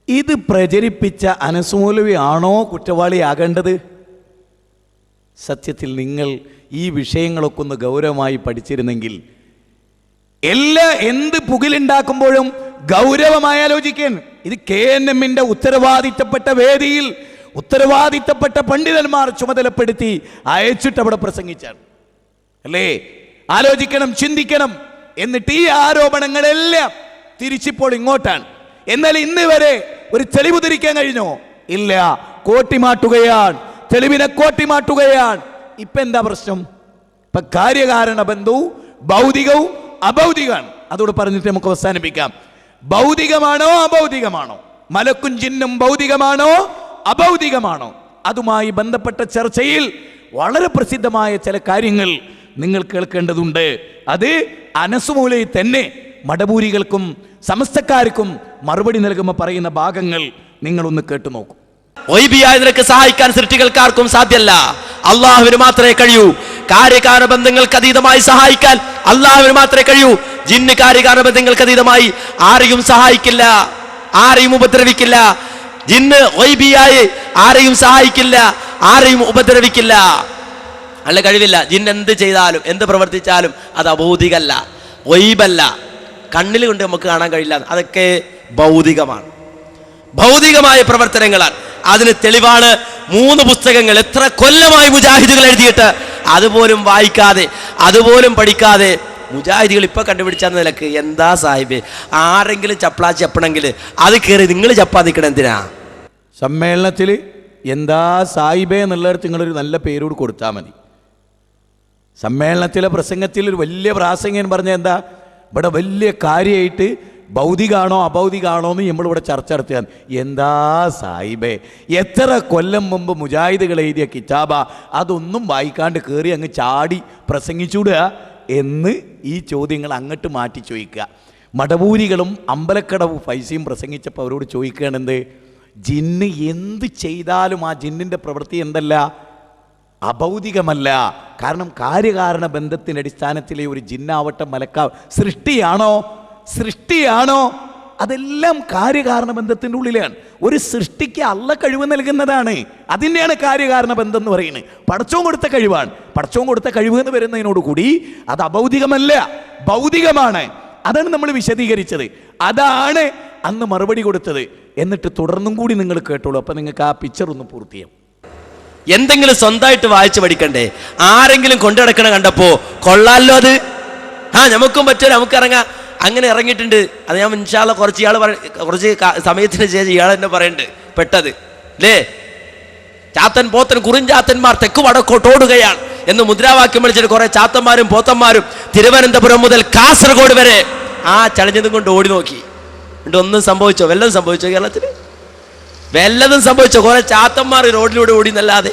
ഇത് പ്രചരിപ്പിച്ച അനസ് മൗലവി ആണോ കുറ്റവാളിയാകേണ്ടത്? സത്യത്തിൽ നിങ്ങൾ ഈ വിഷയങ്ങളൊക്കെ ഒന്ന് ഗൗരവമായി പഠിച്ചിരുന്നെങ്കിൽ, എന്ത് പുകിലുണ്ടാക്കുമ്പോഴും ഗൗരവമായി ആലോചിക്കാൻ. ഇത് KNM-ന്റെ ഉത്തരവാദിത്തപ്പെട്ട വേദിയിൽ ഉത്തരവാദിത്തപ്പെട്ട പണ്ഡിതന്മാർ ചുമതലപ്പെടുത്തി അയച്ചിട്ട് അവിടെ പ്രസംഗിച്ചാണ് അല്ലേ? ആലോചിക്കണം, ചിന്തിക്കണം. എന്നിട്ട് ഈ ആരോപണങ്ങളെല്ലാം തിരിച്ചിപ്പോൾ ഇങ്ങോട്ടാണ്. എന്നാൽ ഇന്ന് വരെ ഒരു തെളിവ് ധരിക്കാൻ കഴിഞ്ഞോ? ഇല്ല. കോട്ടിമാട്ടുകയാണ്, തെളിവിനെ കോട്ടിമാട്ടുകയാണ്. ഇപ്പൊ എന്താ പ്രശ്നം? ഇപ്പൊ കാര്യകാരണ ബന്ധവും ഭൗതികവും അഭൗതികമാണ്. അതോട് പറഞ്ഞിട്ട് നമുക്ക് അവസാനിപ്പിക്കാം. ഭൗതികമാണോ അഭൗതികമാണോ? മലക്കും ജിന്നും ഭൗതികമാണോ അഭൗതികമാണോ? അതുമായി ബന്ധപ്പെട്ട ചർച്ചയിൽ വളരെ പ്രസിദ്ധമായ ചില കാര്യങ്ങൾ നിങ്ങൾ കേൾക്കേണ്ടതുണ്ട്. അത് അനസ് മൗലവി തന്നെ മടബൂരികൾക്കും സമസ്തക്കാർക്കും മറുപടി നൽകുമ്പോൾ പറയുന്ന ഭാഗങ്ങൾ നിങ്ങളൊന്ന് കേട്ടു നോക്കൂ. ഒയ്ബിയായ നിനക്ക് സഹായിക്കാൻ സൃഷ്ടികൾക്കാർക്കും സാധ്യല്ല, അള്ളാഹുവിന് മാത്രമേ കഴിയൂ. കാര്യകാരണ ബന്ധങ്ങൾക്ക് അതീതമായി സഹായിക്കാൻ അള്ളാഹുവിന് മാത്രമേ കഴിയൂ. ജിന്ന് കാര്യകാരണ ബന്ധങ്ങൾക്ക് അതീതമായി ആരെയും സഹായിക്കില്ല, ആരെയും ഉപദ്രവിക്കില്ല. ജിന്ന് ഒയ്ബിയായി ആരെയും സഹായിക്കില്ല, ആരെയും ഉപദ്രവിക്കില്ല. അല്ല, കഴിവില്ല. ജിന്ന് എന്ത് ചെയ്താലും എന്ത് പ്രവർത്തിച്ചാലും അത് അഭൗതികല്ല, ഒയ്ബല്ല, കണ്ണിൽ കൊണ്ട് നമുക്ക് കാണാൻ കഴിയില്ല. അതൊക്കെ ഭൗതികമാണ്, ഭൗതികമായ പ്രവർത്തനങ്ങളാണ്. അതിന് തെളിവാണ് 3 പുസ്തകങ്ങൾ. എത്ര കൊല്ലമായി മുജാഹിദുകൾ എഴുതിയിട്ട് അതുപോലും വായിക്കാതെ, അതുപോലും പഠിക്കാതെ മുജാഹിദികൾ ഇപ്പൊ കണ്ടുപിടിച്ച നിലക്ക് എന്താ സാഹിബ്, ആരെങ്കിലും ചപ്പ്ളാ ചപ്പണമെങ്കിൽ അത് കയറി നിങ്ങൾ ചപ്പാതിക്കണം എന്തിനാ? സമ്മേളനത്തിൽ എന്താ സാഹിബേ എന്നുള്ളിടത്ത് നിങ്ങളൊരു നല്ല പേരോട് കൊടുത്താൽ മതി. സമ്മേളനത്തിലെ പ്രസംഗത്തിൽ ഒരു വലിയ പ്രാസംഗികൻ പറഞ്ഞ എന്താ, ഇവിടെ വലിയ കാര്യമായിട്ട് ഭൗതികാണോ അഭൗതികാണോ എന്ന് നമ്മളിവിടെ ചർച്ച നടത്തുകയാണ്. എന്താ സാഹിബേ, എത്ര കൊല്ലം മുമ്പ് മുജാഹിദുകൾ എഴുതിയ കിതാബ, അതൊന്നും വായിക്കാണ്ട് കയറി അങ്ങ് ചാടി പ്രസംഗിച്ചൂടുക എന്ന് ഈ ചോദ്യങ്ങൾ അങ്ങോട്ട് മാറ്റി ചോദിക്കുക. മടവൂരികളും അമ്പലക്കടവ് ഫൈസിയും പ്രസംഗിച്ചപ്പോൾ അവരോട് ചോദിക്കുകയാണ്, എന്ത് ജിന്ന് എന്ത് ചെയ്താലും ആ ജിന്നിൻ്റെ പ്രവൃത്തി എന്തല്ല, അഭൗതികമല്ല. കാരണം കാര്യകാരണ ബന്ധത്തിൻ്റെ അടിസ്ഥാനത്തിലെ ഒരു ജിന്നാവട്ടെ മലക്കാവ് സൃഷ്ടിയാണോ? സൃഷ്ടിയാണോ? അതെല്ലാം കാര്യകാരണ ബന്ധത്തിൻ്റെ ഉള്ളിലാണ്. ഒരു സൃഷ്ടിക്ക് അള്ള കഴിവ് നൽകുന്നതാണ്. അതിൻ്റെയാണ് കാര്യകാരണ ബന്ധം എന്ന് പറയുന്നത്. പടച്ചോൻ കൊടുത്ത കഴിവാണ്. പടച്ചോൻ കൊടുത്ത കഴിവ് എന്ന് വരുന്നതിനോടുകൂടി അത് അഭൗതികമല്ല, ഭൗതികമാണ്. അതാണ് നമ്മൾ വിശദീകരിച്ചത്. അതാണ് അന്ന് മറുപടി കൊടുത്തത്. എന്നിട്ട് തുടർന്നും കൂടി നിങ്ങൾ കേട്ടോളൂ. അപ്പം നിങ്ങൾക്ക് ആ പിക്ചർ ഒന്ന് പൂർത്തിയാവും. എന്തെങ്കിലും സ്വന്തമായിട്ട് വായിച്ച് പഠിക്കണ്ടേ? ആരെങ്കിലും കൊണ്ടുനടക്കണ കണ്ടപ്പോ കൊള്ളാലോ, അത് നമുക്കും പറ്റുമോ, നമുക്ക് ഇറങ്ങാം. അങ്ങനെ ഇറങ്ങിയിട്ടുണ്ട്. അത് ഞാൻ ഇൻഷാല്ല കുറച്ച് സമയത്തിന് ശേഷം ഇയാൾ എന്നെ പറയുന്നുണ്ട് പെട്ടത് അല്ലേ, ചാത്തൻ പോത്തൻ കുറിഞ്ചാത്തന്മാർ തെക്ക് വടക്കോട്ടോടുകയാണ് എന്ന് മുദ്രാവാക്യം വിളിച്ചിട്ട് കുറെ ചാത്തന്മാരും പോത്തന്മാരും തിരുവനന്തപുരം മുതൽ കാസർഗോഡ് വരെ ആ ചളഞ്ഞതും കൊണ്ട് ഓടി നോക്കി. എന്നിട്ട് ഒന്നും സംഭവിച്ചോ? വല്ലതും സംഭവിച്ചോ കേരളത്തിൽ? വല്ലതും സംഭവിച്ചോ? കുറെ ചാത്തന്മാർ റോഡിലൂടെ ഓടി എന്നല്ലാതെ.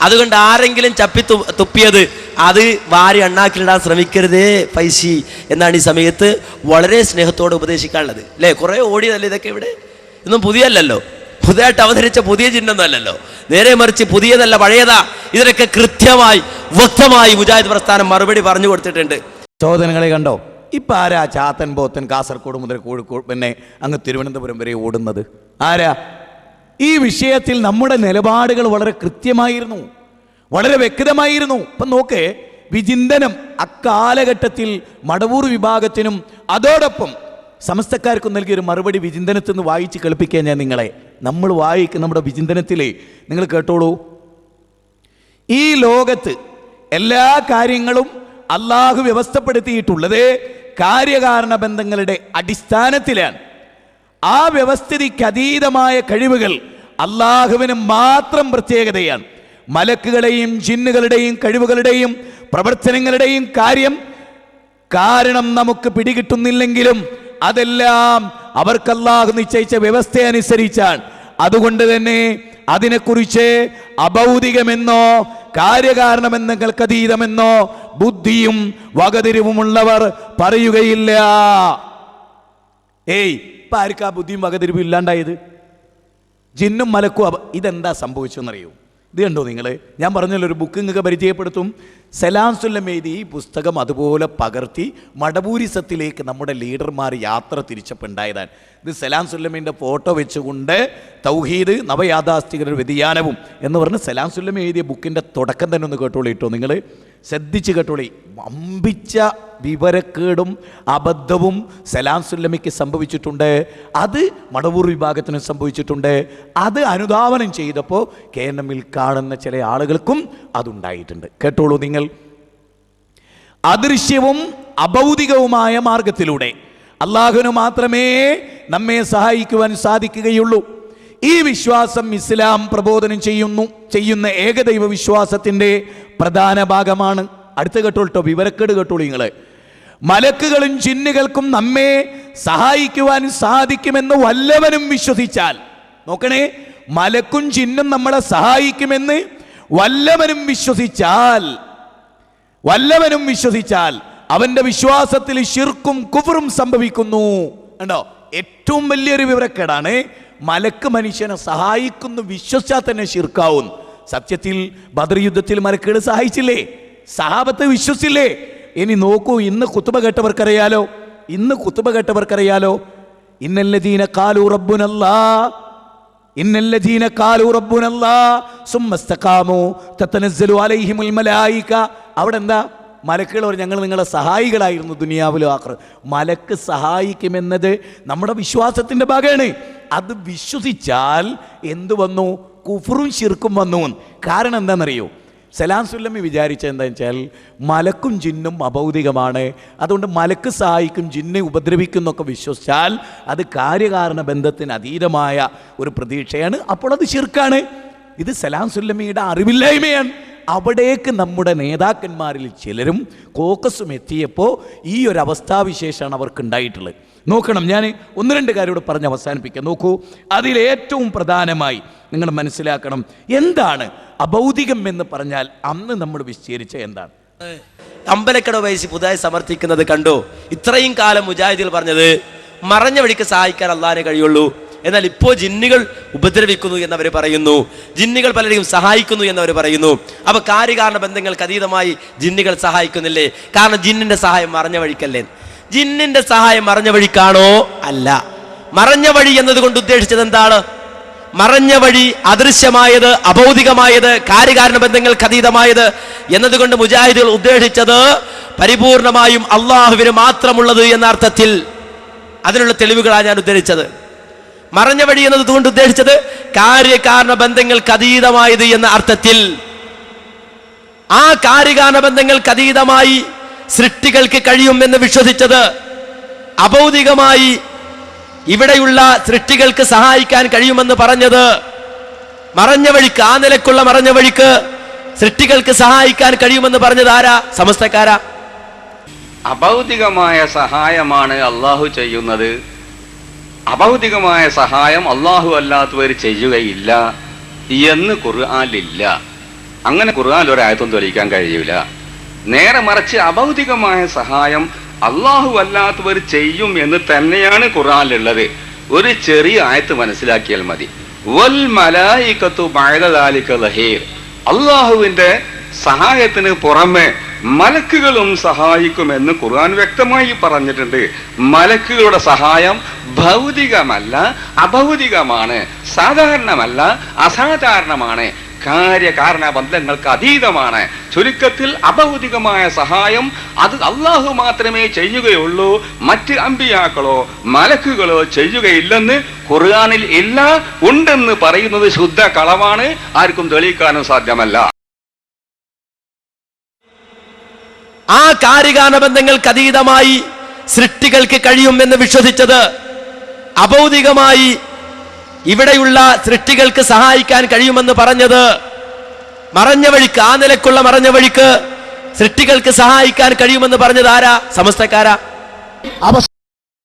അതുകൊണ്ട് ആരെങ്കിലും തുപ്പിയത് അത് വാരി അണ്ണാക്കിലിടാൻ ശ്രമിക്കരുതേ പൈസി എന്നാണ് ഈ സമയത്ത് വളരെ സ്നേഹത്തോടെ ഉപദേശിക്കാനുള്ളത്. അല്ലേ? കുറെ ഓടിയതല്ലേ ഇതൊക്കെ? ഇവിടെ ഇതൊന്നും പുതിയല്ലോ, പുതിയതായിട്ട് അവതരിച്ച പുതിയ ചിഹ്നമൊന്നും അല്ലല്ലോ. നേരെ മറിച്ച് പുതിയതല്ല, പഴയതാ. ഇതിനൊക്കെ കൃത്യമായി വ്യക്തമായി മുജാഹിദ് പ്രസ്ഥാനം മറുപടി പറഞ്ഞു കൊടുത്തിട്ടുണ്ട്. ചോദനകളെ കണ്ടോ? ഇപ്പം ആരാ ചാത്തൻ പോത്തൻ കാസർഗോഡ് മുതൽ കോഴിക്കോട് പിന്നെ അങ്ങ് തിരുവനന്തപുരം വരെ ഓടുന്നത്? ആരാ? ഈ വിഷയത്തിൽ നമ്മുടെ നിലപാടുകൾ വളരെ കൃത്യമായിരുന്നു, വളരെ വ്യക്തമായിരുന്നു. ഇപ്പം നോക്കേ, വിചിന്തനം അക്കാലഘട്ടത്തിൽ മടവൂർ വിഭാഗത്തിനും അതോടൊപ്പം സമസ്തക്കാർക്കും നൽകിയൊരു മറുപടി വിചിന്തനത്തിൽ നിന്ന് വായിച്ച് കേൾപ്പിക്കാൻ ഞാൻ നിങ്ങളെ. നമ്മൾ വായിക്കുന്ന നമ്മുടെ വിചിന്തനത്തിലെ നിങ്ങൾ കേട്ടോളൂ. ഈ ലോകത്ത് എല്ലാ കാര്യങ്ങളും അള്ളാഹു വ്യവസ്ഥപ്പെടുത്തിയിട്ടുള്ളത് കാര്യകാരണ ബന്ധങ്ങളുടെ അടിസ്ഥാനത്തിലാണ്. ആ വ്യവസ്ഥിതിക്ക് അതീതമായ കഴിവുകൾ അള്ളാഹുവിന് മാത്രം പ്രത്യേകതയാണ്. മലക്കുകളുടെയും ജിന്നുകളുടെയും കഴിവുകളുടെയും പ്രവർത്തനങ്ങളുടെയും കാരണം നമുക്ക് പിടികിട്ടുന്നില്ലെങ്കിലും അതെല്ലാം അവർക്ക് അല്ലാഹു നിശ്ചയിച്ച വ്യവസ്ഥയനുസരിച്ചാണ്. അതുകൊണ്ട് തന്നെ അതിനെക്കുറിച്ച് അഭൗതികമെന്നോ കാര്യകാരണമെന്നങ്ങൾക്ക് അതീതമെന്നോ ബുദ്ധിയും വകതിരിവുമുള്ളവർ പറയുകയില്ല. ഇപ്പം ആർക്കാ ബുദ്ധിയും വകതിരിവും ഇല്ലാണ്ടായത്? ജിന്നും മലക്കും ഇതെന്താ സംഭവിച്ചെന്നറിയൂ? ഇത് കണ്ടോ നിങ്ങൾ? ഞാൻ പറഞ്ഞല്ലോ, ഒരു ബുക്ക് നിങ്ങൾക്ക് പരിചയപ്പെടുത്തും. സലാം സുല്ലം എഴുതി ഈ പുസ്തകം അതുപോലെ പകർത്തി മടബൂരിസത്തിലേക്ക് നമ്മുടെ ലീഡർമാർ യാത്ര തിരിച്ചപ്പോൾ ഉണ്ടായതാണ്. ഇത് സലാം സുല്ലമിൻ്റെ ഫോട്ടോ വെച്ചുകൊണ്ട് തൗഹീദ് നവയാഥാസ്ഥികരുടെ വ്യതിയാനവും എന്ന് പറഞ്ഞ് സലാം സുല്ലം എഴുതിയ ബുക്കിൻ്റെ തുടക്കം തന്നെ ഒന്ന് കേട്ടോളൂ കേട്ടോ. നിങ്ങൾ ശ്രദ്ധിച്ച് കേട്ടോളി. വമ്പിച്ച വിവരക്കേടും അബദ്ധവും സലാം സുല്ലമിക്ക് സംഭവിച്ചിട്ടുണ്ട്. അത് മടവൂർ വിഭാഗത്തിന് സംഭവിച്ചിട്ടുണ്ട്. അത് അനുധാവനം ചെയ്തപ്പോൾ KNM-ൽ കാണുന്ന ചില ആളുകൾക്കും അതുണ്ടായിട്ടുണ്ട്. കേട്ടോളൂ നിങ്ങൾ. അദൃശ്യവും അഭൗതികവുമായ മാർഗത്തിലൂടെ അള്ളാഹുവിന് മാത്രമേ നമ്മെ സഹായിക്കുവാൻ സാധിക്കുകയുള്ളൂ. ഈ വിശ്വാസം ഇസ്ലാം പ്രബോധനം ചെയ്യുന്ന ഏകദൈവ വിശ്വാസത്തിൻ്റെ പ്രധാന ഭാഗമാണ്. അടുത്ത കേട്ടോട്ടോ, വിവരക്കേട് കേട്ടോളൂ നിങ്ങൾ. മലക്കുകളും ജിന്നുകൾക്കും നമ്മെ സഹായിക്കുവാൻ സാധിക്കുമെന്ന് വല്ലവനും വിശ്വസിച്ചാൽ, നോക്കണേ, മലക്കും ജിന്നും നമ്മളെ സഹായിക്കുമെന്ന് വല്ലവനും വിശ്വസിച്ചാൽ അവന്റെ വിശ്വാസത്തിൽ ശിർക്കും കുഫറും സംഭവിക്കുന്നു. കണ്ടോ? ഏറ്റവും വലിയൊരു വിവരക്കേടാണ്. മലക്ക് മനുഷ്യനെ സഹായിക്കുന്നു വിശ്വസിച്ചാൽ തന്നെ ശിർക്കാവും. സത്യത്തിൽ ബദർ യുദ്ധത്തിൽ മലക്കുകൾ സഹായിച്ചില്ലേ? സഹാബത്ത് വിശ്വസിച്ചില്ലേ? ഇനി നോക്കൂ, ഇന്ന് ഖുത്ബ കേട്ടവർക്കറിയാലോ, ഇന്നല്ലദീന ഖാലൂ റബ്ബുനല്ലാഹ് സുമ്മ ഇസ്തഖാമു തതനസ്സലു അലൈഹിമുൽ മലായിക. അവിടെ എന്താ? മലക്കുകൾ പറഞ്ഞു ഞങ്ങൾ നിങ്ങളെ സഹായികളായിരുന്നു ദുനിയാവിലും ആഖിറ. മലക്ക് സഹായിക്കുമെന്നത് നമ്മുടെ വിശ്വാസത്തിൻ്റെ ഭാഗമാണ്. അത് വിശ്വസിച്ചാൽ എന്തു വന്നു? കുഫറും ശിർക്കും വന്നു. കാരണം എന്താണെന്നറിയോ? സലാം സുല്ലമി വിചാരിച്ചത് എന്താണെന്ന് വെച്ചാൽ മലക്കും ജിന്നും അഭൗതികമാണ്, അതുകൊണ്ട് മലക്ക് സഹായിക്കും ജിന്നെ ഉപദ്രവിക്കും എന്നൊക്കെ വിശ്വസിച്ചാൽ അത് കാര്യകാരണ ബന്ധത്തിന് അതീതമായ ഒരു പ്രതീക്ഷയാണ്. അപ്പോൾ അത് ശിർക്കാണ്. ഇത് സലാം സുല്ലമിയുടെ അറിവില്ലായ്മയാണ്. അവിടേക്ക് നമ്മുടെ നേതാക്കന്മാരിൽ ചിലരും കോക്കസും എത്തിയപ്പോൾ ഈ ഒരു അവസ്ഥാവിശേഷമാണ് അവർക്കുണ്ടായിട്ടുള്ളത്. നോക്കണം, ഞാൻ ഒന്ന് രണ്ട് കാര്യം കൂടെ പറഞ്ഞ് അവസാനിപ്പിക്കാം. നോക്കൂ, അതിലേറ്റവും പ്രധാനമായി നിങ്ങൾ മനസ്സിലാക്കണം എന്താണ് അഭൗതികം എന്ന് പറഞ്ഞാൽ. അന്ന് നമ്മൾ വിശദീകരിച്ച എന്താണ്? അമ്പലക്കട വയസ്സിൽ പുതുതായി സമർത്ഥിക്കുന്നത് കണ്ടോ? ഇത്രയും കാലം മുജാഹിദികൾ പറഞ്ഞത് മറഞ്ഞ വഴിക്ക് സഹായിക്കാൻ അള്ളാഹിനെ കഴിയുള്ളൂ, എന്നാൽ ഇപ്പോൾ ജിന്നുകൾ ഉപദ്രവിക്കുന്നു എന്നവർ പറയുന്നു, ജിന്നുകൾ പലരെയും സഹായിക്കുന്നു എന്നവർ പറയുന്നു. അപ്പൊ കാര്യകാരണ ബന്ധങ്ങൾക്ക് അതീതമായി ജിന്നുകൾ സഹായിക്കുന്നില്ലേ? കാരണം ജിന്നിന്റെ സഹായം മറഞ്ഞ വഴിക്കല്ലേ? ജിന്നിന്റെ സഹായം മറഞ്ഞ വഴിക്കാണോ? അല്ല. മറഞ്ഞ വഴി എന്നതുകൊണ്ട് ഉദ്ദേശിച്ചത് എന്താണ്? മറഞ്ഞ വഴി അദൃശ്യമായത്, അഭൗതികമായത്, കാര്യകാരണ ബന്ധങ്ങൾക്ക് അതീതമായത് എന്നതുകൊണ്ട് മുജാഹിദുകൾ ഉദ്ദേശിച്ചത് പരിപൂർണമായും അള്ളാഹുവിന് മാത്രമുള്ളത് എന്ന അർത്ഥത്തിൽ. അതിനുള്ള തെളിവുകളാണ് ഞാൻ ഉദ്ധരിച്ചത്. മറഞ്ഞ വഴി എന്നതുകൊണ്ട് ഉദ്ദേശിച്ചത് കാര്യകാരണ ബന്ധങ്ങൾക്ക് അതീതമായത് എന്ന അർത്ഥത്തിൽ. ആ കാര്യകാരണ ബന്ധങ്ങൾക്ക് അതീതമായി സൃഷ്ടികൾക്ക് കഴിയുമെന്ന് വിശ്വസിച്ചത്, അഭൗതികമായി ഇവിടെയുള്ള സൃഷ്ടികൾക്ക് സഹായിക്കാൻ കഴിയുമെന്ന് പറഞ്ഞത്, മറഞ്ഞ വഴിക്ക്, ആ നിലക്കുള്ള മറഞ്ഞ വഴിക്ക് സൃഷ്ടികൾക്ക് സഹായിക്കാൻ കഴിയുമെന്ന് പറഞ്ഞത് ആരാ? സമസ്തക്കാരാ. അഭൗതികമായ സഹായമാണ് അള്ളാഹു ചെയ്യുന്നത്, അഭൗതികമായ സഹായം അള്ളാഹു അല്ലാത്തവർ ചെയ്യുകയില്ല എന്ന് ഖുർആനിലില്ല. അങ്ങനെ ഖുർആനിൽ ഒരായത്തൊന്നും തെളിയിക്കാൻ കഴിയൂല. നേരെ മറിച്ച് അഭൗതികമായ സഹായം അള്ളാഹു അല്ലാത്തവർ ചെയ്യും എന്ന് തന്നെയാണ് ഖുർആനിലുള്ളത്. ഒരു ചെറിയ ആയത്ത് മനസ്സിലാക്കിയാൽ മതി. വൽ മലായികത്തു ബഅദ ദാലിക ദഹീർ. അള്ളാഹുവിന്റെ സഹായത്തിന് പുറമെ മലക്കുകളും സഹായിക്കുമെന്ന് ഖുർആൻ വ്യക്തമായി പറഞ്ഞിട്ടുണ്ട്. മലക്കുകളുടെ സഹായം ഭൗതികമല്ല, അഭൗതികമാണ്. സാധാരണമല്ല, അസാധാരണമാണ്. കാര്യകാരണ ബന്ധങ്ങൾക്ക് അതീതമാണ്. ചുരുക്കത്തിൽ അഭൗതികമായ സഹായം അത് അള്ളാഹു മാത്രമേ ചെയ്യുകയുള്ളൂ, മറ്റ് അമ്പിയാക്കളോ മലക്കുകളോ ചെയ്യുകയില്ലെന്ന് ഖുർആനിൽ ഇല്ല. ഉണ്ടെന്ന് പറയുന്നത് ശുദ്ധ കളവാണ്. ആർക്കും തെളിയിക്കാനും സാധ്യമല്ല. ആ കാര്യകാരണ ബന്ധങ്ങൾക്ക് അതീതമായി സൃഷ്ടികൾക്ക് കഴിയുമെന്ന് വിശ്വസിച്ചത് അഭൗതികമായി ഇവിടെയുള്ള സൃഷ്ടികൾക്ക് സഹായിക്കാൻ കഴിയുമെന്ന് പറഞ്ഞത് മറഞ്ഞ വഴിക്ക്, ആ നിലക്കുള്ള മറഞ്ഞ വഴിക്ക് സൃഷ്ടികൾക്ക് സഹായിക്കാൻ കഴിയുമെന്ന് പറഞ്ഞത് ആരാ? സമസ്തക്കാരാ.